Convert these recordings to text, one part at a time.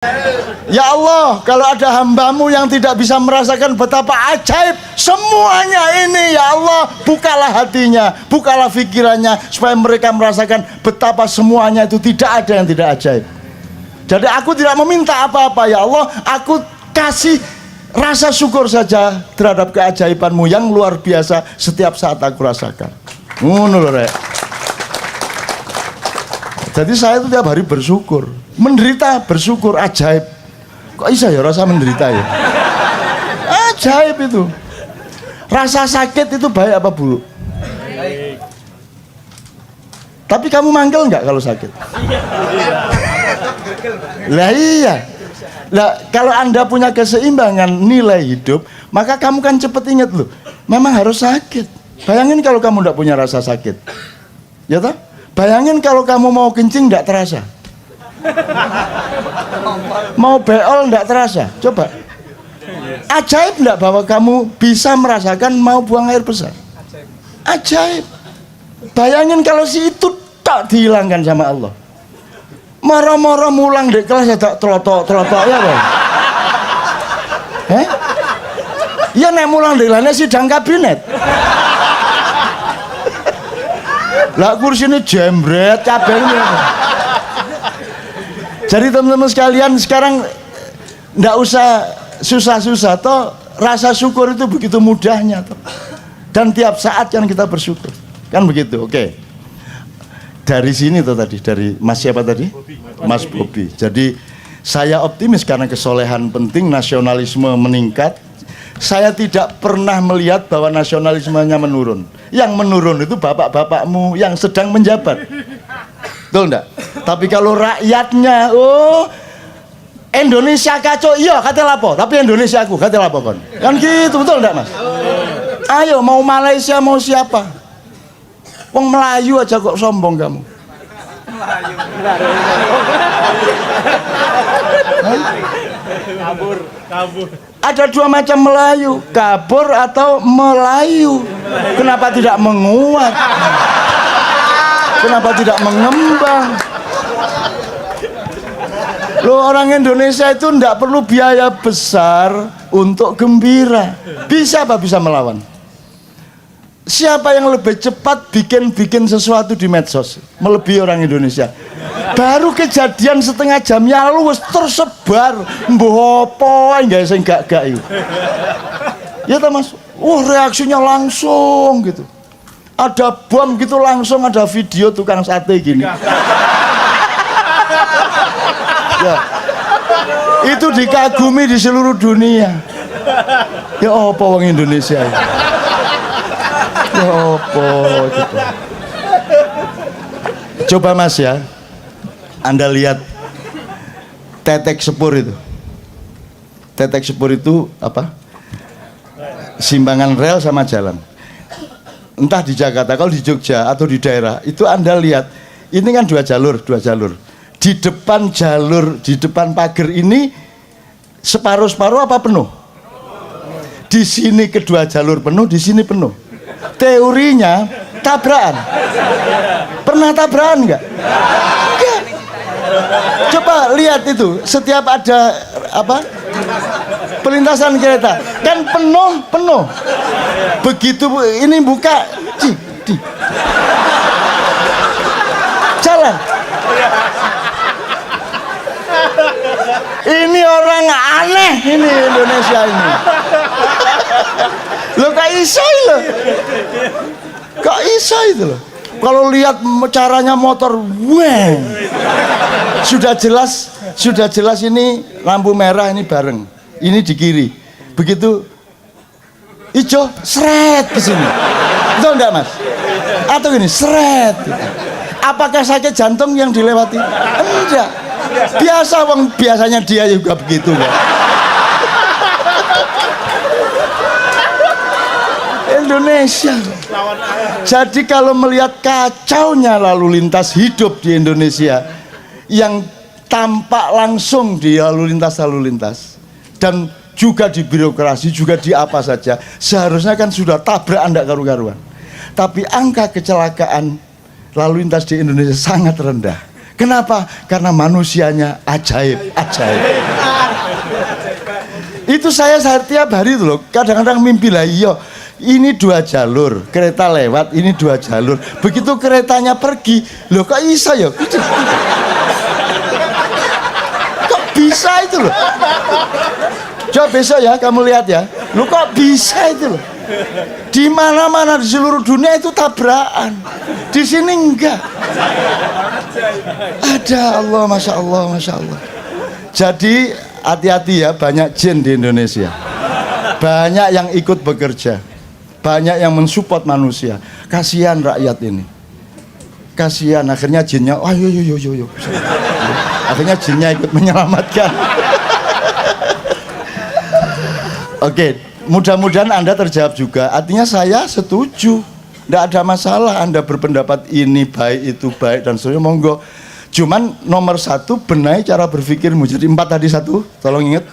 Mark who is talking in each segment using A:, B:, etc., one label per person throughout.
A: Ya Allah, kalau ada hambamu yang tidak bisa merasakan betapa ajaib semuanya ini, ya Allah, bukalah hatinya, bukalah pikirannya, supaya mereka merasakan betapa semuanya itu tidak ada yang tidak ajaib. Jadi aku tidak meminta apa-apa, ya Allah, aku kasih rasa syukur saja terhadap keajaibanmu yang luar biasa setiap saat aku rasakan. Ngono lho, Rek. Jadi saya itu tiap hari bersyukur, menderita bersyukur, ajaib. Kok bisa ya rasa menderita ya? Ajaib itu. Rasa sakit itu baik apa buruk? Baik. Tapi kamu manggil nggak kalau sakit? Lah iya. Lah kalau Anda punya keseimbangan nilai hidup, maka kamu kan cepet ingat loh, memang harus sakit. Bayangin kalau kamu nggak punya rasa sakit, ya toh? Bayangin kalau kamu mau kencing nggak terasa, mau beol nggak terasa. Coba, ajaib nggak bahwa kamu bisa merasakan mau buang air besar? Ajaib. Bayangin kalau si itu tak dihilangkan sama Allah. Moro-moro mulang di kelas ya tak telotok ya bang. Iya nek mulang di kelasnya sidang kabinet. Lah kursi ini jembret cabenya. Jadi teman-teman sekalian sekarang nggak usah susah-susah toh, rasa syukur itu begitu mudahnya toh. Dan tiap saat yang kita bersyukur kan begitu. Oke. Dari sini tuh tadi, dari Mas siapa tadi? Mas Bobi. Jadi saya optimis karena kesolehan penting, nasionalisme meningkat. Saya tidak pernah melihat bahwa nasionalismenya menurun. Yang menurun itu bapak-bapakmu yang sedang menjabat. Betul enggak? Tapi kalau rakyatnya, oh Indonesia kacau, iya kata lapo, tapi Indonesia aku kata lapo kon. Kan gitu, betul enggak Mas? Ayo mau Malaysia mau siapa? Wong Melayu aja kok sombong kamu. Kabur. Ada dua macam Melayu, kabur atau Melayu. Kenapa tidak menguat? Kenapa tidak mengembang? Loh, orang Indonesia itu tidak perlu biaya besar untuk gembira. Bisa apa bisa melawan? Siapa yang lebih cepat bikin sesuatu di medsos melebihi orang Indonesia? Baru kejadian setengah jamnya lalu tersebar mbuh apa enggak sing gak itu. Ya toh Mas. Reaksinya langsung gitu. Ada bom gitu langsung ada video tukang sate gini. Ya. Itu dikagumi di seluruh dunia. Ya apa wong Indonesia ya? Ya apa gitu. Coba Mas ya, Anda lihat tetek sepur itu. Tetek sepur itu apa? Simbangan rel sama jalan. Entah di Jakarta, kalau di Jogja atau di daerah itu Anda lihat, ini kan dua jalur. Di depan jalur, di depan pagar ini separuh-separuh apa penuh? Di sini kedua jalur penuh, di sini penuh. Teorinya tabrakan. Pernah tabrakan nggak? Enggak. Coba lihat itu, setiap ada apa? Pelintasan kereta kan penuh. Begitu ini buka, jalan. Ini orang aneh ini Indonesia ini. Lo kok iso loh? Kok iso itu loh? Kalau lihat caranya motor, wah, sudah jelas ini lampu merah ini bareng, ini di kiri. Begitu hijau, seret ke sini. Betul enggak Mas? Atau gini, seret. Apakah sakit jantung yang dilewati? Enggak. Biasanya dia juga begitu kan. Indonesia. Jadi kalau melihat kacaunya lalu lintas hidup di Indonesia yang tampak langsung di lalu lintas dan juga di birokrasi, juga di apa saja, seharusnya kan sudah tabrak anda karu-karuan. Tapi angka kecelakaan lalu lintas di Indonesia sangat rendah. Kenapa? Karena manusianya ajaib, ajaib. Itu saya tiap hari itu loh, kadang-kadang mimpi lah, iya ini 2 jalur, kereta lewat, ini 2 jalur. Begitu keretanya pergi, loh kok bisa ya? Kok bisa itu loh? Coba besok ya kamu lihat ya, loh kok bisa itu loh? Di mana-mana di seluruh dunia itu tabrakan, di sini enggak. Ada, Allah, masya Allah, masya Allah. Jadi hati-hati ya, banyak jin di Indonesia, banyak yang ikut bekerja, banyak yang mensupport manusia. Kasihan rakyat ini, kasihan. Akhirnya jinnya, ayo, akhirnya jinnya ikut menyelamatkan. Oke, mudah-mudahan Anda terjawab juga. Artinya saya setuju, tidak ada masalah Anda berpendapat ini baik, itu baik, dan seterusnya, monggo. Cuman nomor 1, benahi cara berpikirmu. Jadi 4 tadi 1, tolong ingat.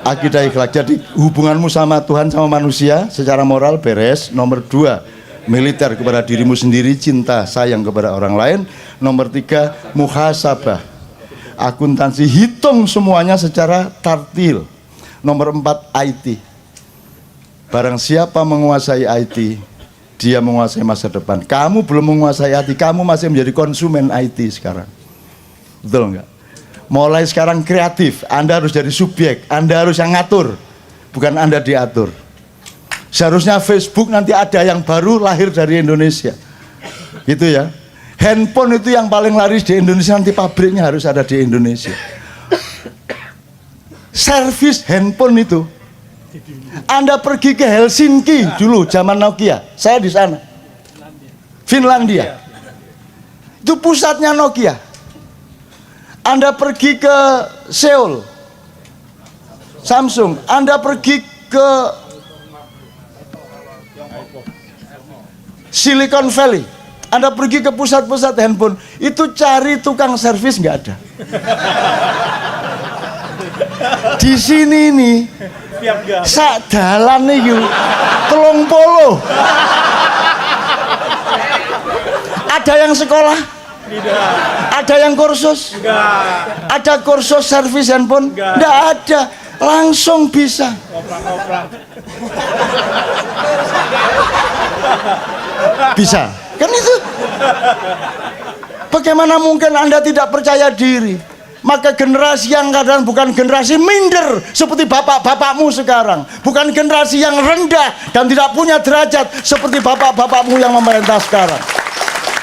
A: Akidah ikhlak. Jadi hubunganmu sama Tuhan, sama manusia secara moral beres. Nomor 2, militer kepada dirimu sendiri, cinta, sayang kepada orang lain. Nomor 3, muhasabah, akuntansi, hitung semuanya secara tartil. Nomor 4, IT. Barang siapa menguasai IT, dia menguasai masa depan. Kamu belum menguasai IT, kamu masih menjadi konsumen IT sekarang. Betul enggak? Mulai sekarang kreatif, Anda harus jadi subjek, Anda harus yang ngatur, bukan Anda diatur. Seharusnya Facebook nanti ada yang baru lahir dari Indonesia, gitu ya. Handphone itu yang paling laris di Indonesia, nanti pabriknya harus ada di Indonesia. Servis handphone itu, Anda pergi ke Helsinki dulu zaman Nokia, saya di sana, Finlandia, itu pusatnya Nokia. Anda pergi ke Seoul, Samsung. Anda pergi ke Silicon Valley, Anda pergi ke pusat-pusat handphone, itu cari tukang servis nggak ada. Di sini nih, sak dalan nih, 30. Ada yang sekolah? Tidak. Ada yang kursus? Enggak. Ada kursus servis handphone? Enggak ada. Langsung bisa. Bisa. Kan itu. Bagaimana mungkin Anda tidak percaya diri? Maka generasi yang kadang bukan generasi minder seperti bapak-bapakmu sekarang, bukan generasi yang rendah dan tidak punya derajat seperti bapak-bapakmu yang memerintah sekarang.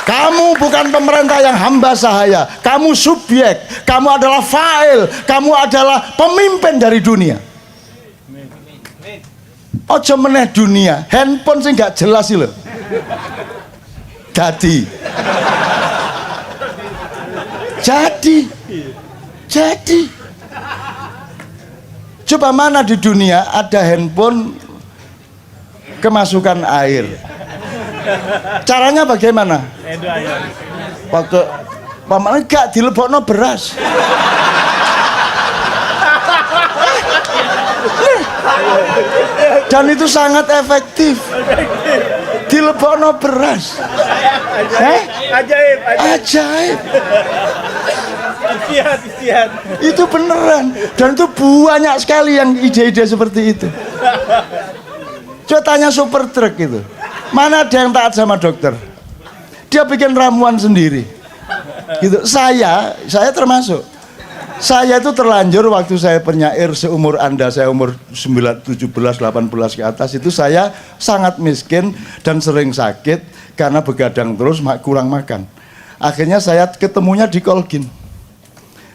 A: Kamu bukan pemerintah yang hamba sahaya, kamu subjek, kamu adalah fa'il, kamu adalah pemimpin dari dunia. Ojo meneh dunia, handphone sih nggak jelas sih loh. Jadi, coba mana di dunia ada handphone kemasukan air? Caranya bagaimana? Waktu paman enggak dilebokno beras. Dan itu sangat efektif. Dilebokno beras. Ajaib. Istiad. Itu beneran. Dan itu banyak sekali yang ide-ide seperti itu. Coba tanya super truk itu. Mana ada yang taat sama dokter? Dia bikin ramuan sendiri. Gitu. Saya termasuk. Saya itu terlanjur waktu saya penyair seumur Anda, saya umur 17, 18 ke atas, itu saya sangat miskin dan sering sakit karena begadang terus, kurang makan. Akhirnya saya ketemunya di Colgin.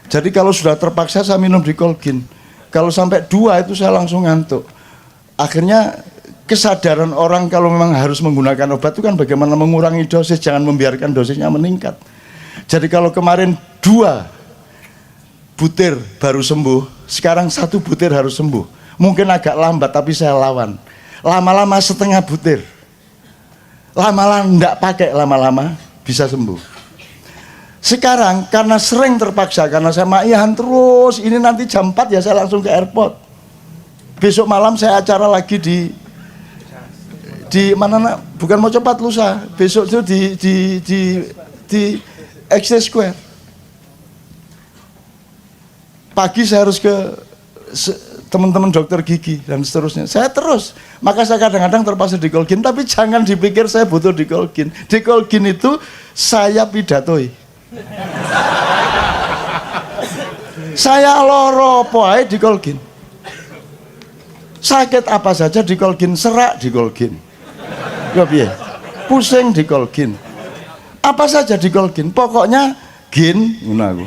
A: Jadi kalau sudah terpaksa saya minum di Colgin. Kalau sampai 2 itu saya langsung ngantuk. Akhirnya kesadaran orang kalau memang harus menggunakan obat itu kan bagaimana mengurangi dosis, jangan membiarkan dosisnya meningkat. Jadi kalau kemarin 2 butir baru sembuh, sekarang 1 butir harus sembuh. Mungkin agak lambat tapi saya lawan. Lama-lama setengah butir. Lama-lama enggak pakai, lama-lama bisa sembuh. Sekarang karena sering terpaksa, karena saya maihan terus, ini nanti jam 4 ya saya langsung ke airport. Besok malam saya acara lagi di mana, bukan mau cepat lusa. Besok itu di XT Square. Pagi saya harus ke teman-teman dokter gigi dan seterusnya. Saya terus, maka saya kadang-kadang terpaksa dikolgin, tapi jangan dipikir saya butuh dikolgin. Dikolgin itu saya pidatoi. Saya loro poai dikolgin. Sakit apa saja dikolgin, serak dikolgin. Ya piye? Pusing dikolgin. Apa saja dikolgin, pokoknya gin ngono aku.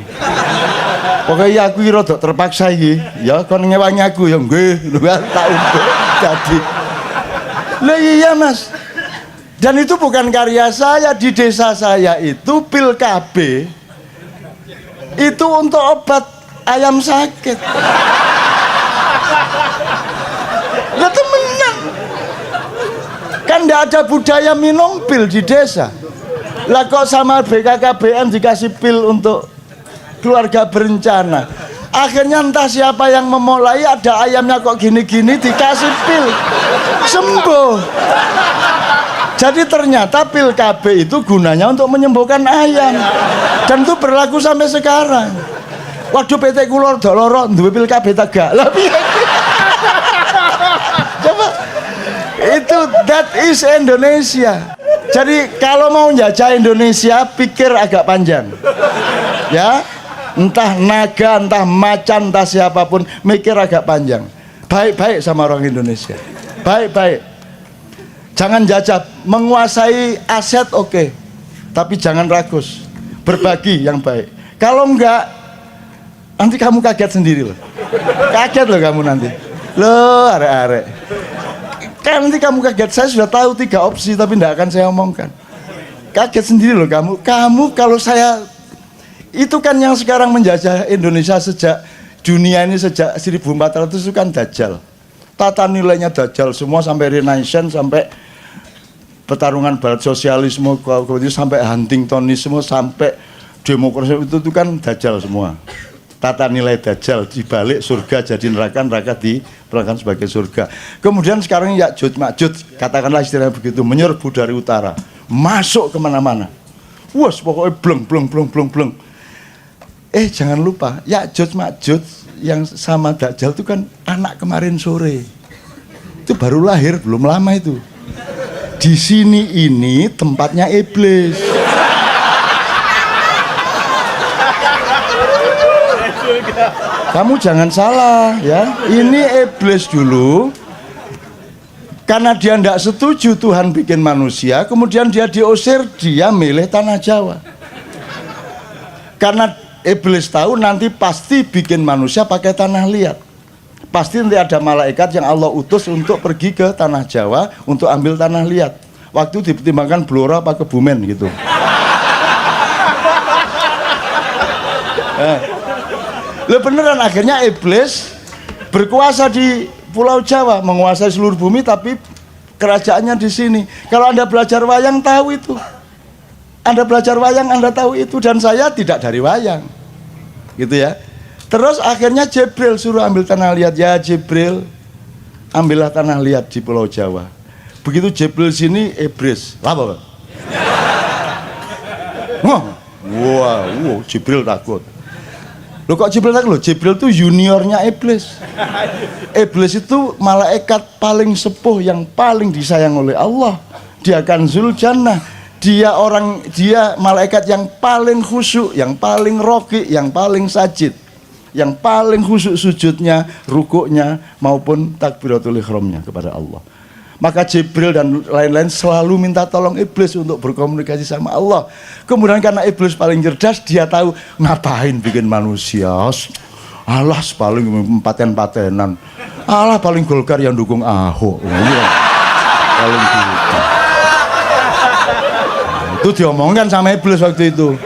A: Pokoknya aku rada terpaksa iki, ya kon ngewangi aku ya nggih, tak ubah jadi. Lah iya Mas. Dan itu bukan karya saya, di desa saya itu pil KB itu untuk obat ayam sakit. Lah temenan. Kan enggak ada budaya minum pil di desa. Lah kok sama BKKBN dikasih pil untuk keluarga berencana. Akhirnya entah siapa yang memulai, ada ayamnya kok gini-gini dikasih pil sembuh. Jadi ternyata pil KB itu gunanya untuk menyembuhkan ayam. Dan itu berlaku sampai sekarang. Waduh PT Kulor Doloro duwe pil KB tegak. Lah piye? Coba itu that is Indonesia. Jadi kalau mau menjajah Indonesia pikir agak panjang. Ya. Entah naga, entah macan, entah siapapun, mikir agak panjang. Baik-baik sama orang Indonesia. Baik-baik. Jangan jajah, menguasai aset oke. Tapi jangan ragus. Berbagi yang baik. Kalau enggak, nanti kamu kaget sendiri loh. Kaget loh kamu nanti. Loh, arek-arek. Kan nanti kamu kaget, saya sudah tahu 3 opsi tapi enggak akan saya omongkan. Kaget sendiri loh kamu. Kamu kalau saya itu kan yang sekarang menjajah Indonesia sejak dunia ini sejak 1400 itu kan Dajjal. Tata nilainya Dajjal semua sampai Renaissance, sampai pertarungan barat sosialisme, sampai Huntingtonisme, sampai demokrasi itu kan Dajjal semua. Tata nilai Dajjal dibalik surga jadi neraka, neraka diperlakukan sebagai surga. Kemudian sekarang Ya'juj Ma'juj, katakanlah istilahnya begitu, menyerbu dari utara, masuk kemana-mana. Wes pokoknya bleng. Jangan lupa, Ya'juj Ma'juj yang sama Dajjal itu kan anak kemarin sore. Itu baru lahir, belum lama itu. Di sini ini tempatnya iblis. Kamu jangan salah ya. Ini iblis dulu. Karena dia tidak setuju Tuhan bikin manusia, kemudian dia diusir, dia milih tanah Jawa. Karena iblis tahu nanti pasti bikin manusia pakai tanah liat. Pasti nanti ada malaikat yang Allah utus untuk pergi ke tanah Jawa untuk ambil tanah liat. Waktu dipertimbangkan Blora apa Kebumen gitu. Loh beneran, akhirnya iblis berkuasa di Pulau Jawa, menguasai seluruh bumi, tapi kerajaannya di sini. Kalau Anda belajar wayang tahu itu. Anda belajar wayang, Anda tahu itu, dan saya tidak dari wayang. Gitu ya. Terus akhirnya Jibril suruh ambil tanah liat. Ya Jibril, ambillah tanah liat di Pulau Jawa. Begitu Jibril sini, iblis. Apa? Wow, Jibril takut. Loh kok Jibril takut? Loh, Jibril itu juniornya iblis. Iblis itu malaikat paling sepuh yang paling disayang oleh Allah. Dia Kanzul Jannah. Dia malaikat yang paling khusyuk, yang paling roki, yang paling sajid, yang paling khusyuk sujudnya, rukuknya maupun takbiratul ihramnya kepada Allah. Maka Jibril dan lain-lain selalu minta tolong iblis untuk berkomunikasi sama Allah. Kemudian karena iblis paling cerdas, dia tahu ngapain bikin manusia. Allah paling paten-patenan. Allah paling Golkar yang dukung Ahok. Paling gitu. Itu diomongkan sama iblis waktu itu.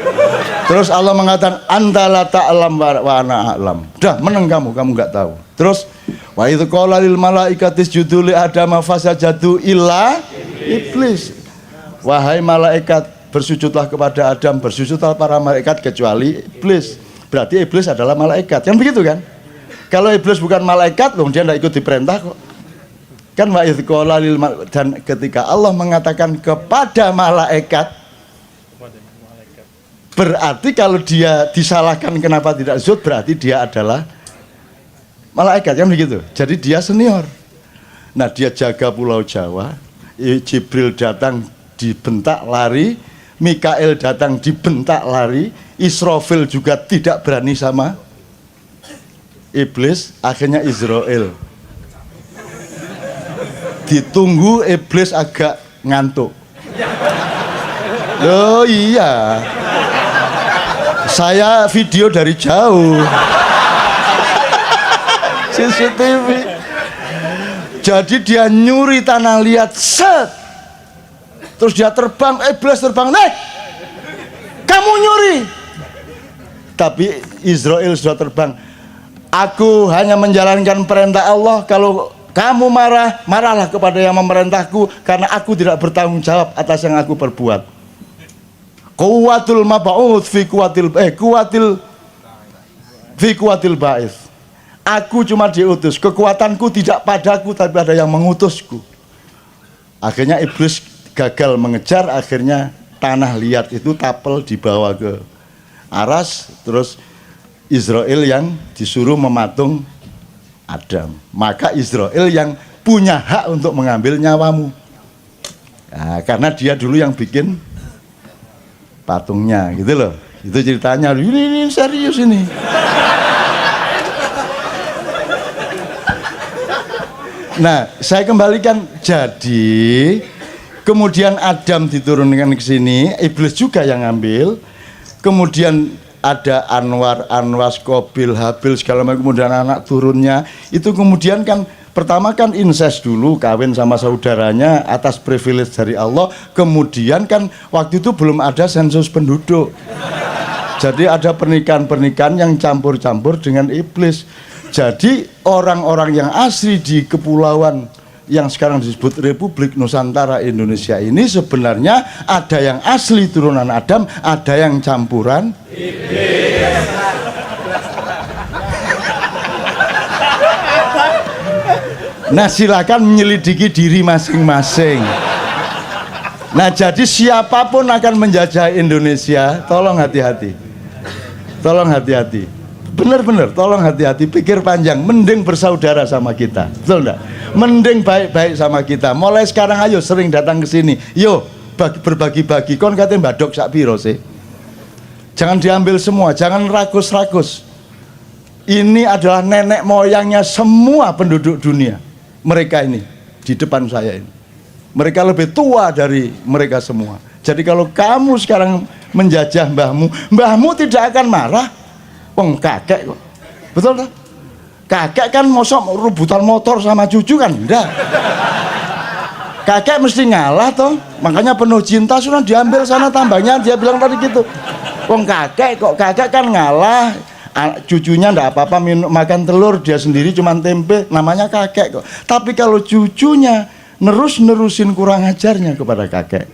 A: Terus Allah mengatakan antala ta'lam wa ana a'lam. Dah meneng kamu enggak tahu. Terus wa idz qala lil malaikati isjudu li adama fasajadu illa iblis. Wahai malaikat, bersujudlah kepada Adam, bersujudlah para malaikat kecuali iblis. Berarti iblis adalah malaikat. Kan begitu kan? Kalau iblis bukan malaikat, loh dia enggak ikut diperintah kok. Kan wa idz qala lil dan ketika Allah mengatakan kepada malaikat Berarti kalau dia disalahkan kenapa tidak sujud, berarti dia adalah malaikat, kan begitu. Jadi dia senior. Nah, dia jaga Pulau Jawa, Jibril datang dibentak lari, Mikael datang dibentak lari, Israfil juga tidak berani sama iblis, akhirnya Israel. Ditunggu, iblis agak ngantuk. Oh iya, saya video dari jauh, CCTV. Jadi dia nyuri tanah liat, set, terus dia terbang, iblis terbang, nih, kamu nyuri. Tapi Israel sudah terbang. Aku hanya menjalankan perintah Allah. Kalau kamu marah, marahlah kepada yang memerintahku, karena aku tidak bertanggung jawab atas yang aku perbuat. Kuwatul mab'ud fi kuwatil ba'is. Aku cuma diutus, kekuatanku tidak padaku tapi ada yang mengutusku. Akhirnya iblis gagal mengejar, akhirnya tanah liat itu tapel dibawa ke aras, terus Israel yang disuruh mematung Adam. Maka Israel yang punya hak untuk mengambil nyawamu. Nah, karena dia dulu yang bikin patungnya, gitu loh. Itu ceritanya. Ini serius ini. Nah, saya kembalikan. Jadi kemudian Adam diturunkan ke sini, iblis juga yang ngambil. Kemudian ada Anwar, Anwas, Kobil, Habil segala macam, kemudian anak turunnya. Itu kemudian kan pertama kan incest dulu, kawin sama saudaranya atas privilege dari Allah. Kemudian kan waktu itu belum ada sensus penduduk. Jadi ada pernikahan-pernikahan yang campur-campur dengan iblis. Jadi orang-orang yang asli di kepulauan yang sekarang disebut Republik Nusantara Indonesia ini sebenarnya ada yang asli turunan Adam, ada yang campuran iblis. Nah, silakan menyelidiki diri masing-masing. Nah, jadi siapapun akan menjajah Indonesia, tolong hati-hati. Tolong hati-hati. Benar-benar, tolong hati-hati, pikir panjang. Mending bersaudara sama kita, betul enggak? Mending baik-baik sama kita. Mulai sekarang ayo sering datang ke sini. Yo, berbagi-bagi. Kon katanya mbadok sak piro sih? Jangan diambil semua, jangan ragus-ragus. Ini adalah nenek moyangnya semua penduduk dunia. Mereka ini di depan saya ini. Mereka lebih tua dari mereka semua. Jadi kalau kamu sekarang menjajah mbahmu, mbahmu tidak akan marah. Wong kakek kok, betul tak? Kakek kan mosok rebutan motor sama cucu kan? Enggak. Kakek mesti ngalah toh, makanya penuh cinta sudah diambil sana tambangnya, dia bilang tadi gitu. Wong kakek kok, kakek kan ngalah, cucunya enggak apa-apa makan telur, dia sendiri cuma tempe, namanya kakek kok. Tapi kalau cucunya nerusin kurang ajarnya kepada kakek,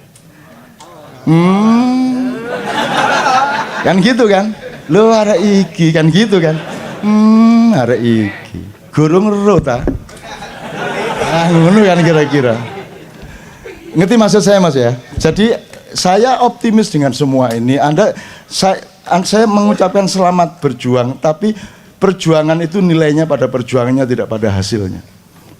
A: kan gitu kan? Lo ada iki kan gitu kan? Ada iki. Gurung ero ta? Ngono kan kira-kira. Ngerti maksud saya Mas ya? Jadi saya optimis dengan semua ini. Saya mengucapkan selamat berjuang, tapi perjuangan itu nilainya pada perjuangannya, tidak pada hasilnya.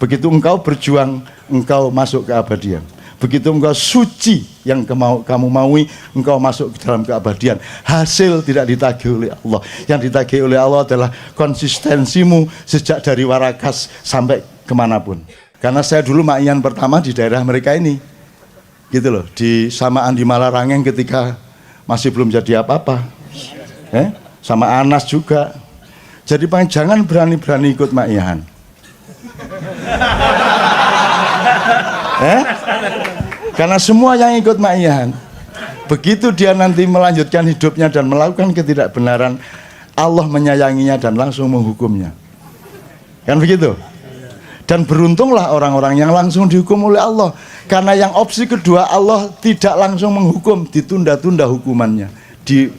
A: Begitu engkau berjuang, engkau masuk ke abadian. Begitu engkau suci yang kamu maui, engkau masuk ke dalam keabadian. Hasil tidak ditagih oleh Allah. Yang ditagih oleh Allah adalah konsistensimu sejak dari Warakas sampai kemanapun. Karena saya dulu ma'ian pertama di daerah mereka ini, gitu loh, di samaan di Malarangeng ketika masih belum jadi apa-apa, sama Anas juga. Jadi jangan berani-berani ikut ma'ian. Karena semua yang ikut ma'ian, begitu dia nanti melanjutkan hidupnya dan melakukan ketidakbenaran, Allah menyayanginya dan langsung menghukumnya. Kan begitu? Dan beruntunglah orang-orang yang langsung dihukum oleh Allah. Karena yang opsi kedua, Allah tidak langsung menghukum, ditunda-tunda hukumannya, di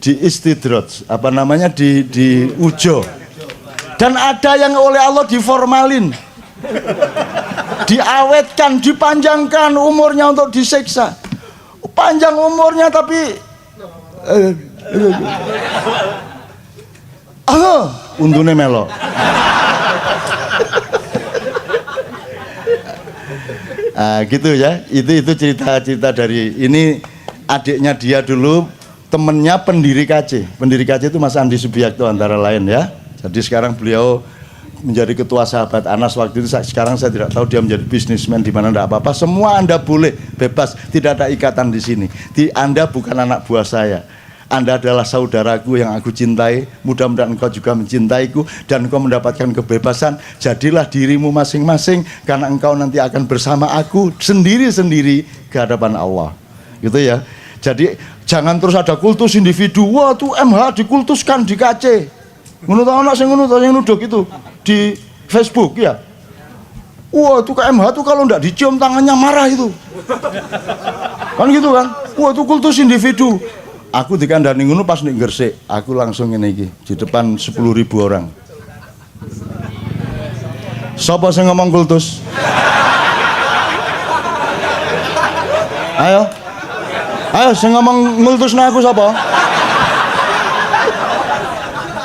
A: istidraj, apa namanya, di ujo. Dan ada yang oleh Allah diformalin, diawetkan, dipanjangkan umurnya untuk disiksa. Panjang umurnya tapi untune melo. Gitu ya. Itu cerita-cerita dari ini adiknya dia dulu, temennya pendiri KC. Pendiri KC itu Mas Andi Subiakto antara lain ya. Jadi sekarang beliau menjadi ketua sahabat Anas waktu itu. Sekarang saya tidak tahu dia menjadi bisnismen di mana, enggak apa-apa. Semua Anda boleh bebas, tidak ada ikatan di sini. Anda bukan anak buah saya. Anda adalah saudaraku yang aku cintai. Mudah-mudahan engkau juga mencintaiku dan engkau mendapatkan kebebasan. Jadilah dirimu masing-masing karena engkau nanti akan bersama aku sendiri-sendiri ke hadapan Allah. Gitu ya. Jadi jangan terus ada kultus individu. Wah, tuh MH dikultuskan di KC. Menurut anak sing ngono yang nuduh gitu di Facebook ya. Wah, itu ke MH tuh kalau enggak dicium tangannya marah itu. Kan gitu kan? Wah, itu kultus individu. Aku dikandani ngono pas nek Gresik, aku langsung ngene iki di depan 10.000 orang. Sapa sing ngomong kultus? Ayo. Ayo sing ngomong ngultusna aku sapa?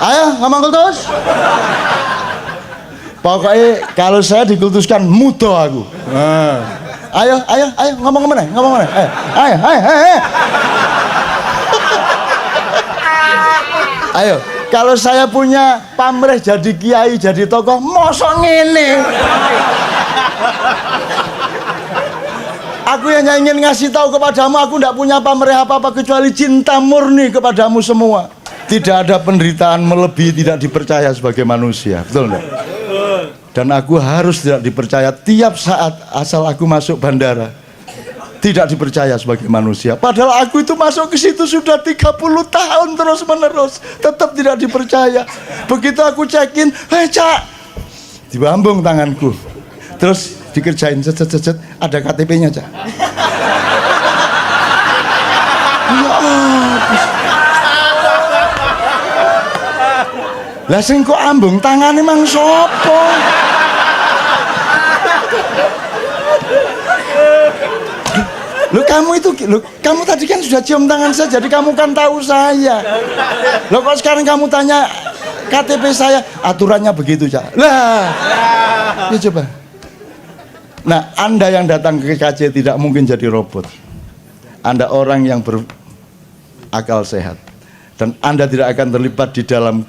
A: Ayo ngomong kultus. Pokoknya kalau saya dikultuskan mudo aku. Ayo ngomong mana? Ayo. Ayo, kalau saya punya pamrih jadi kiai, jadi tokoh, mosok ngene. Aku yang ingin ngasih tahu kepadamu, aku tidak punya pamrih apa-apa kecuali cinta murni kepadamu semua. Tidak ada penderitaan melebihi tidak dipercaya sebagai manusia, betul enggak? Dan aku harus tidak dipercaya tiap saat asal aku masuk bandara. Tidak dipercaya sebagai manusia. Padahal aku itu masuk ke situ sudah 30 tahun terus menerus, tetap tidak dipercaya. Begitu aku check-in, Cak, dibambung tanganku, terus dikerjain, cet, ada KTP-nya, Cak. Ya lah sing kok ambung tangan emang sopo? Kamu tadi kan sudah cium tangan saya, jadi kamu kan tahu saya. Loh kok sekarang kamu tanya KTP saya, aturannya begitu, Cak. Lah, ya coba. Nah, Anda yang datang ke KC tidak mungkin jadi robot. Anda orang yang berakal sehat. Dan Anda tidak akan terlibat di dalam.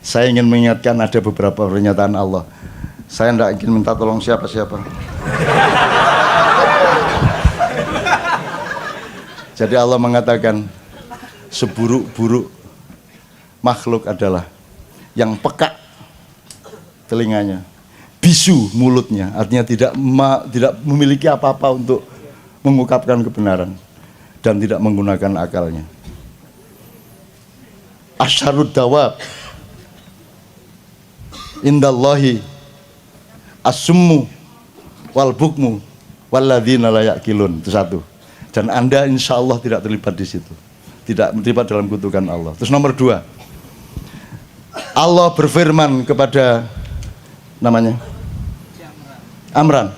A: Saya ingin mengingatkan ada beberapa pernyataan Allah. Saya tidak ingin minta tolong siapa-siapa. Jadi Allah mengatakan seburuk-buruk makhluk adalah yang peka telinganya, bisu mulutnya, artinya tidak memiliki apa-apa untuk mengungkapkan kebenaran dan tidak menggunakan akalnya. Asyarud dawab indallahi as-summu wal bukmu walladzina la yaqilun. Itu satu. Dan Anda insya Allah tidak terlibat di situ, tidak terlibat dalam kutukan Allah. Terus nomor 2, Allah berfirman kepada namanya Amran.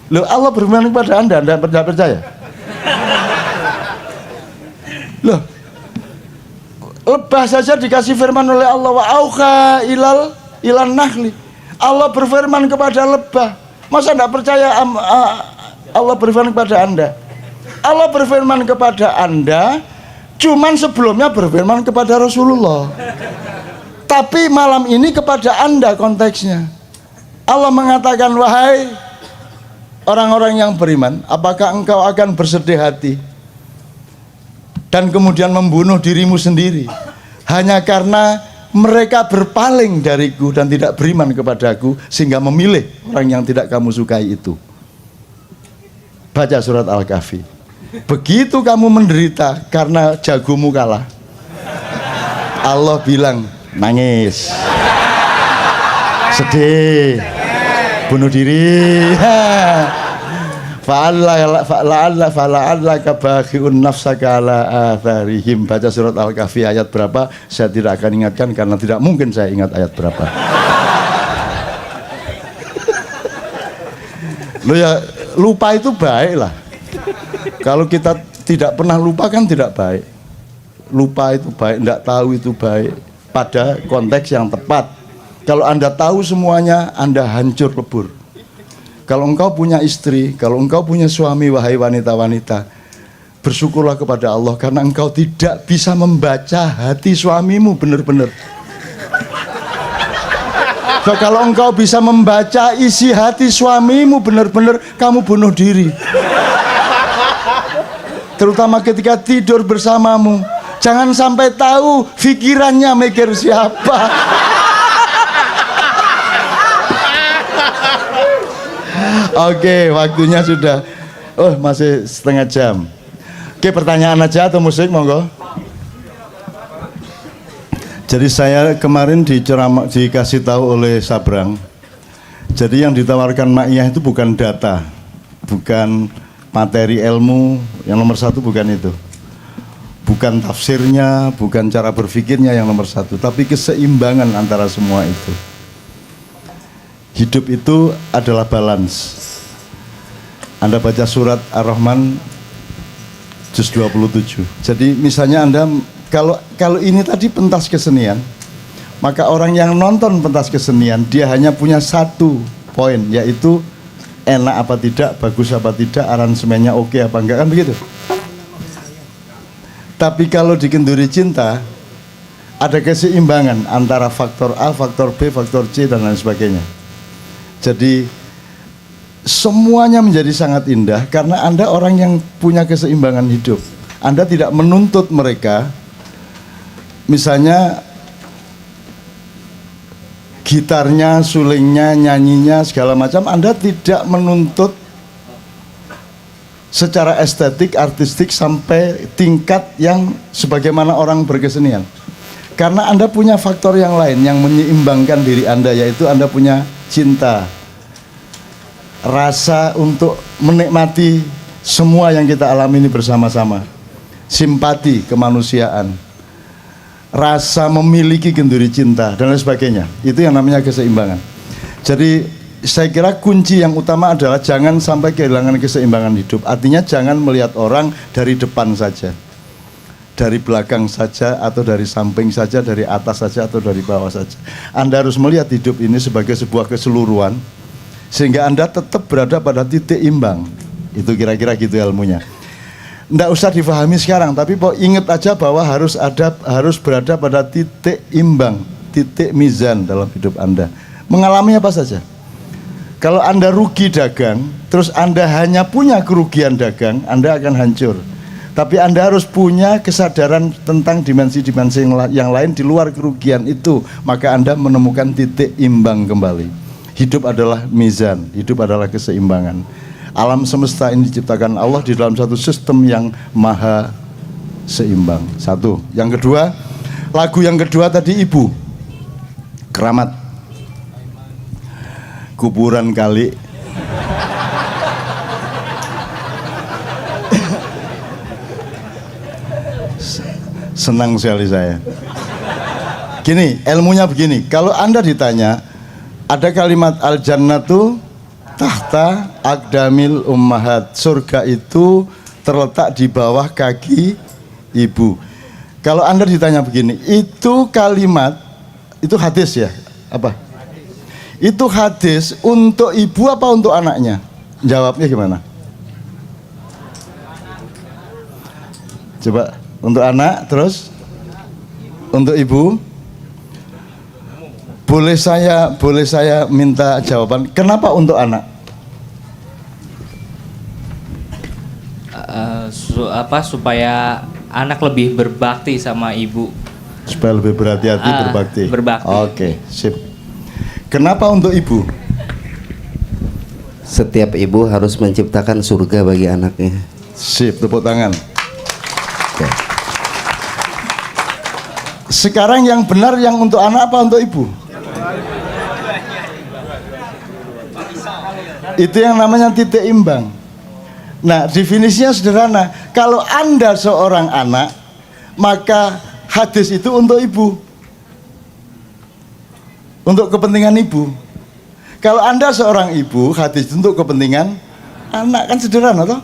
A: Loh, Allah berfirman kepada Anda tidak percaya? Loh, lebah saja dikasih firman oleh Allah, wa auha ilan nahli. Allah berfirman kepada lebah, masa tidak percaya? Allah berfirman kepada Anda. Allah berfirman kepada Anda, cuman sebelumnya berfirman kepada Rasulullah. Tapi malam ini kepada Anda konteksnya. Allah mengatakan, wahai orang-orang yang beriman, apakah engkau akan bersedih hati dan kemudian membunuh dirimu sendiri hanya karena mereka berpaling dariku dan tidak beriman kepadaku sehingga memilih orang yang tidak kamu sukai itu. Baca surat Al-Kahfi. Begitu kamu menderita karena jagomu kalah, Allah bilang nangis, sedih, bunuh diri. Fa'allaka bakhi'un nafsaka ala atharihim. Baca surat Al-Kahfi ayat berapa? Saya tidak akan ingatkan karena tidak mungkin saya ingat ayat berapa. Lo ya, lupa itu baik lah. Kalau kita Tidak pernah lupa kan tidak baik. Lupa itu baik, tidak tahu itu baik. Pada konteks yang tepat. Kalau Anda tahu semuanya, Anda hancur lebur. Kalau engkau punya istri, kalau engkau punya suami, wahai wanita-wanita, bersyukurlah kepada Allah karena engkau tidak bisa membaca hati suamimu benar-benar. So, kalau engkau bisa membaca isi hati suamimu benar-benar, kamu bunuh diri. Terutama ketika tidur bersamamu. Jangan sampai tahu pikirannya mikir siapa. Oke, waktunya sudah. Oh, masih setengah jam. Oke, pertanyaan aja atau musik, monggo. Jadi saya kemarin dikasih tahu oleh Sabrang. Jadi yang ditawarkan Ma'iyah itu bukan data, bukan materi ilmu, yang nomor satu bukan itu. Bukan tafsirnya, bukan cara berpikirnya yang nomor satu, tapi keseimbangan antara semua itu. Hidup itu adalah balance. Anda baca surat Ar-Rahman juz 27. Jadi misalnya Anda kalau ini tadi pentas kesenian, maka orang yang nonton pentas kesenian dia hanya punya satu poin, yaitu enak apa tidak, bagus apa tidak, aransemennya oke apa enggak, kan begitu. Tapi kalau di Kenduri Cinta ada keseimbangan antara faktor A, faktor B, faktor C dan lain sebagainya. Jadi semuanya menjadi sangat indah karena Anda orang yang punya keseimbangan hidup. Anda tidak menuntut mereka, misalnya gitarnya, sulingnya, nyanyinya, segala macam. Anda tidak menuntut secara estetik, artistik sampai tingkat yang sebagaimana orang berkesenian. Karena Anda punya faktor yang lain yang menyeimbangkan diri Anda, yaitu Anda punya cinta, rasa untuk menikmati semua yang kita alami ini bersama-sama, simpati, kemanusiaan, rasa memiliki kenduri cinta dan lain sebagainya. Itu yang namanya keseimbangan. Jadi saya kira kunci yang utama adalah jangan sampai kehilangan keseimbangan hidup. Artinya jangan melihat orang dari depan saja, dari belakang saja, atau dari samping saja, dari atas saja, atau dari bawah saja. Anda harus melihat hidup ini sebagai sebuah keseluruhan, sehingga Anda tetap berada pada titik imbang. Itu kira-kira gitu ilmunya. Nggak usah difahami sekarang, tapi ingat aja bahwa harus berada pada titik imbang, titik mizan dalam hidup Anda. Mengalami apa saja. Kalau Anda rugi dagang, terus Anda hanya punya kerugian dagang, Anda akan hancur. Tapi Anda harus punya kesadaran tentang dimensi-dimensi yang lain di luar kerugian itu, maka Anda menemukan titik imbang kembali. Hidup adalah mizan, hidup adalah keseimbangan. Alam semesta ini diciptakan Allah di dalam satu sistem yang maha seimbang. Satu. Yang kedua, lagu yang kedua tadi Ibu, Keramat. Kuburan kali. Senang sekali saya. Gini, ilmunya begini. Kalau Anda ditanya, ada kalimat al-jannatu tahta aqdamil ummahat. Surga itu terletak di bawah kaki ibu. Kalau Anda ditanya begini, itu kalimat, itu hadis ya? Apa? Itu hadis untuk ibu apa untuk anaknya? Jawabnya gimana? Coba, untuk anak, terus untuk ibu. Boleh saya minta jawaban, kenapa untuk anak?
B: Supaya anak lebih berbakti sama ibu.
A: Supaya lebih berhati-hati, berbakti. Oke, sip. Kenapa untuk ibu?
C: Setiap ibu harus menciptakan surga bagi anaknya.
A: Sip, tepuk tangan. Oke. Sekarang yang benar yang untuk anak apa untuk ibu? Itu yang namanya titik imbang. Nah, definisinya sederhana. Kalau Anda seorang anak, maka hadis itu untuk ibu, untuk kepentingan ibu. Kalau Anda seorang ibu, hadis itu untuk kepentingan anak. Kan sederhana toh?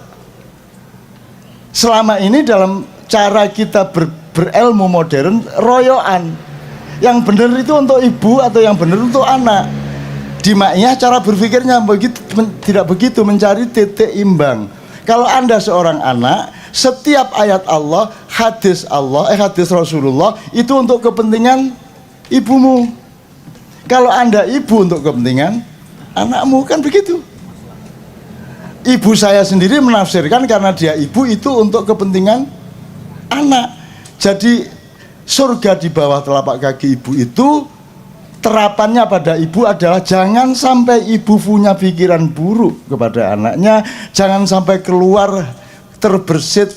A: selama ini dalam cara kita berilmu modern royoan. Yang benar itu untuk ibu atau yang benar untuk anak. Di Ma'iyah cara berpikirnya begitu, tidak begitu, mencari titik imbang. Kalau Anda seorang anak, setiap ayat Allah, hadis Rasulullah itu untuk kepentingan ibumu. Kalau Anda ibu untuk kepentingan anakmu, kan begitu. Ibu saya sendiri menafsirkan karena dia ibu itu untuk kepentingan anak. Jadi surga di bawah telapak kaki ibu itu terapannya pada ibu adalah jangan sampai ibu punya pikiran buruk kepada anaknya, jangan sampai keluar terbersit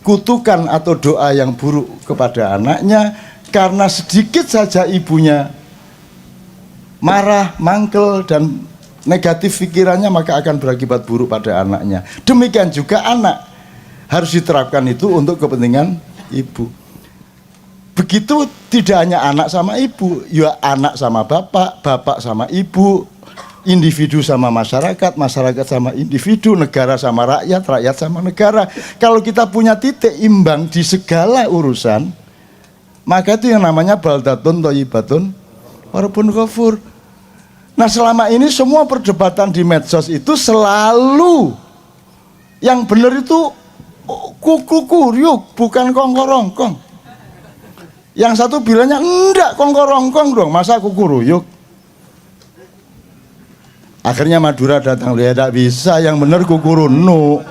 A: kutukan atau doa yang buruk kepada anaknya karena sedikit saja ibunya marah, mangkel dan negatif pikirannya, maka akan berakibat buruk pada anaknya. Demikian juga anak harus diterapkan itu untuk kepentingan ibu. Begitu tidak hanya anak sama ibu, ya anak sama bapak, bapak sama ibu, individu sama masyarakat, masyarakat sama individu, negara sama rakyat, rakyat sama negara. Kalau kita punya titik imbang di segala urusan, maka itu yang namanya baldatun thayyibatun warabbun ghafur. Nah, selama ini semua perdebatan di medsos itu selalu yang benar itu kuku kuryuk, bukan kongkorongkong. Yang satu bilangnya enggak kongkorongkong dong, masa kuku ruyuk. Akhirnya Madura datang, lihat tidak bisa, yang benar kuku runuk.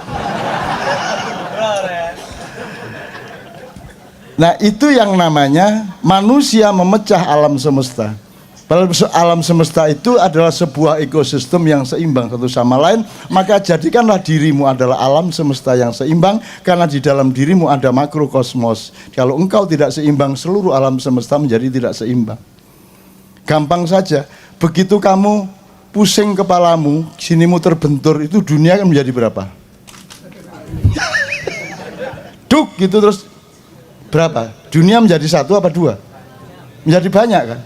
A: Nah, itu yang namanya manusia memecah alam semesta. Padahal alam semesta itu adalah sebuah ekosistem yang seimbang satu sama lain. Maka jadikanlah dirimu adalah alam semesta yang seimbang, karena di dalam dirimu ada makrokosmos. Kalau engkau tidak seimbang, seluruh alam semesta menjadi tidak seimbang. Gampang saja, begitu kamu pusing kepalamu, sinimu terbentur, itu dunia kan menjadi berapa? Duk gitu terus berapa? Dunia menjadi satu apa dua? Menjadi banyak kan?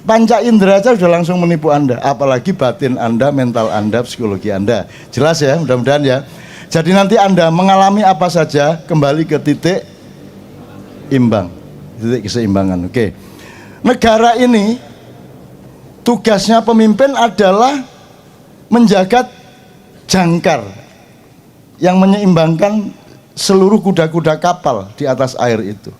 A: Panca indera aja sudah langsung menipu Anda, apalagi batin Anda, mental Anda, psikologi Anda. Jelas ya, mudah-mudahan ya. Jadi nanti Anda mengalami apa saja, kembali ke titik imbang, titik keseimbangan. Oke. Negara ini tugasnya pemimpin adalah menjaga jangkar yang menyeimbangkan seluruh kuda-kuda kapal di atas air itu.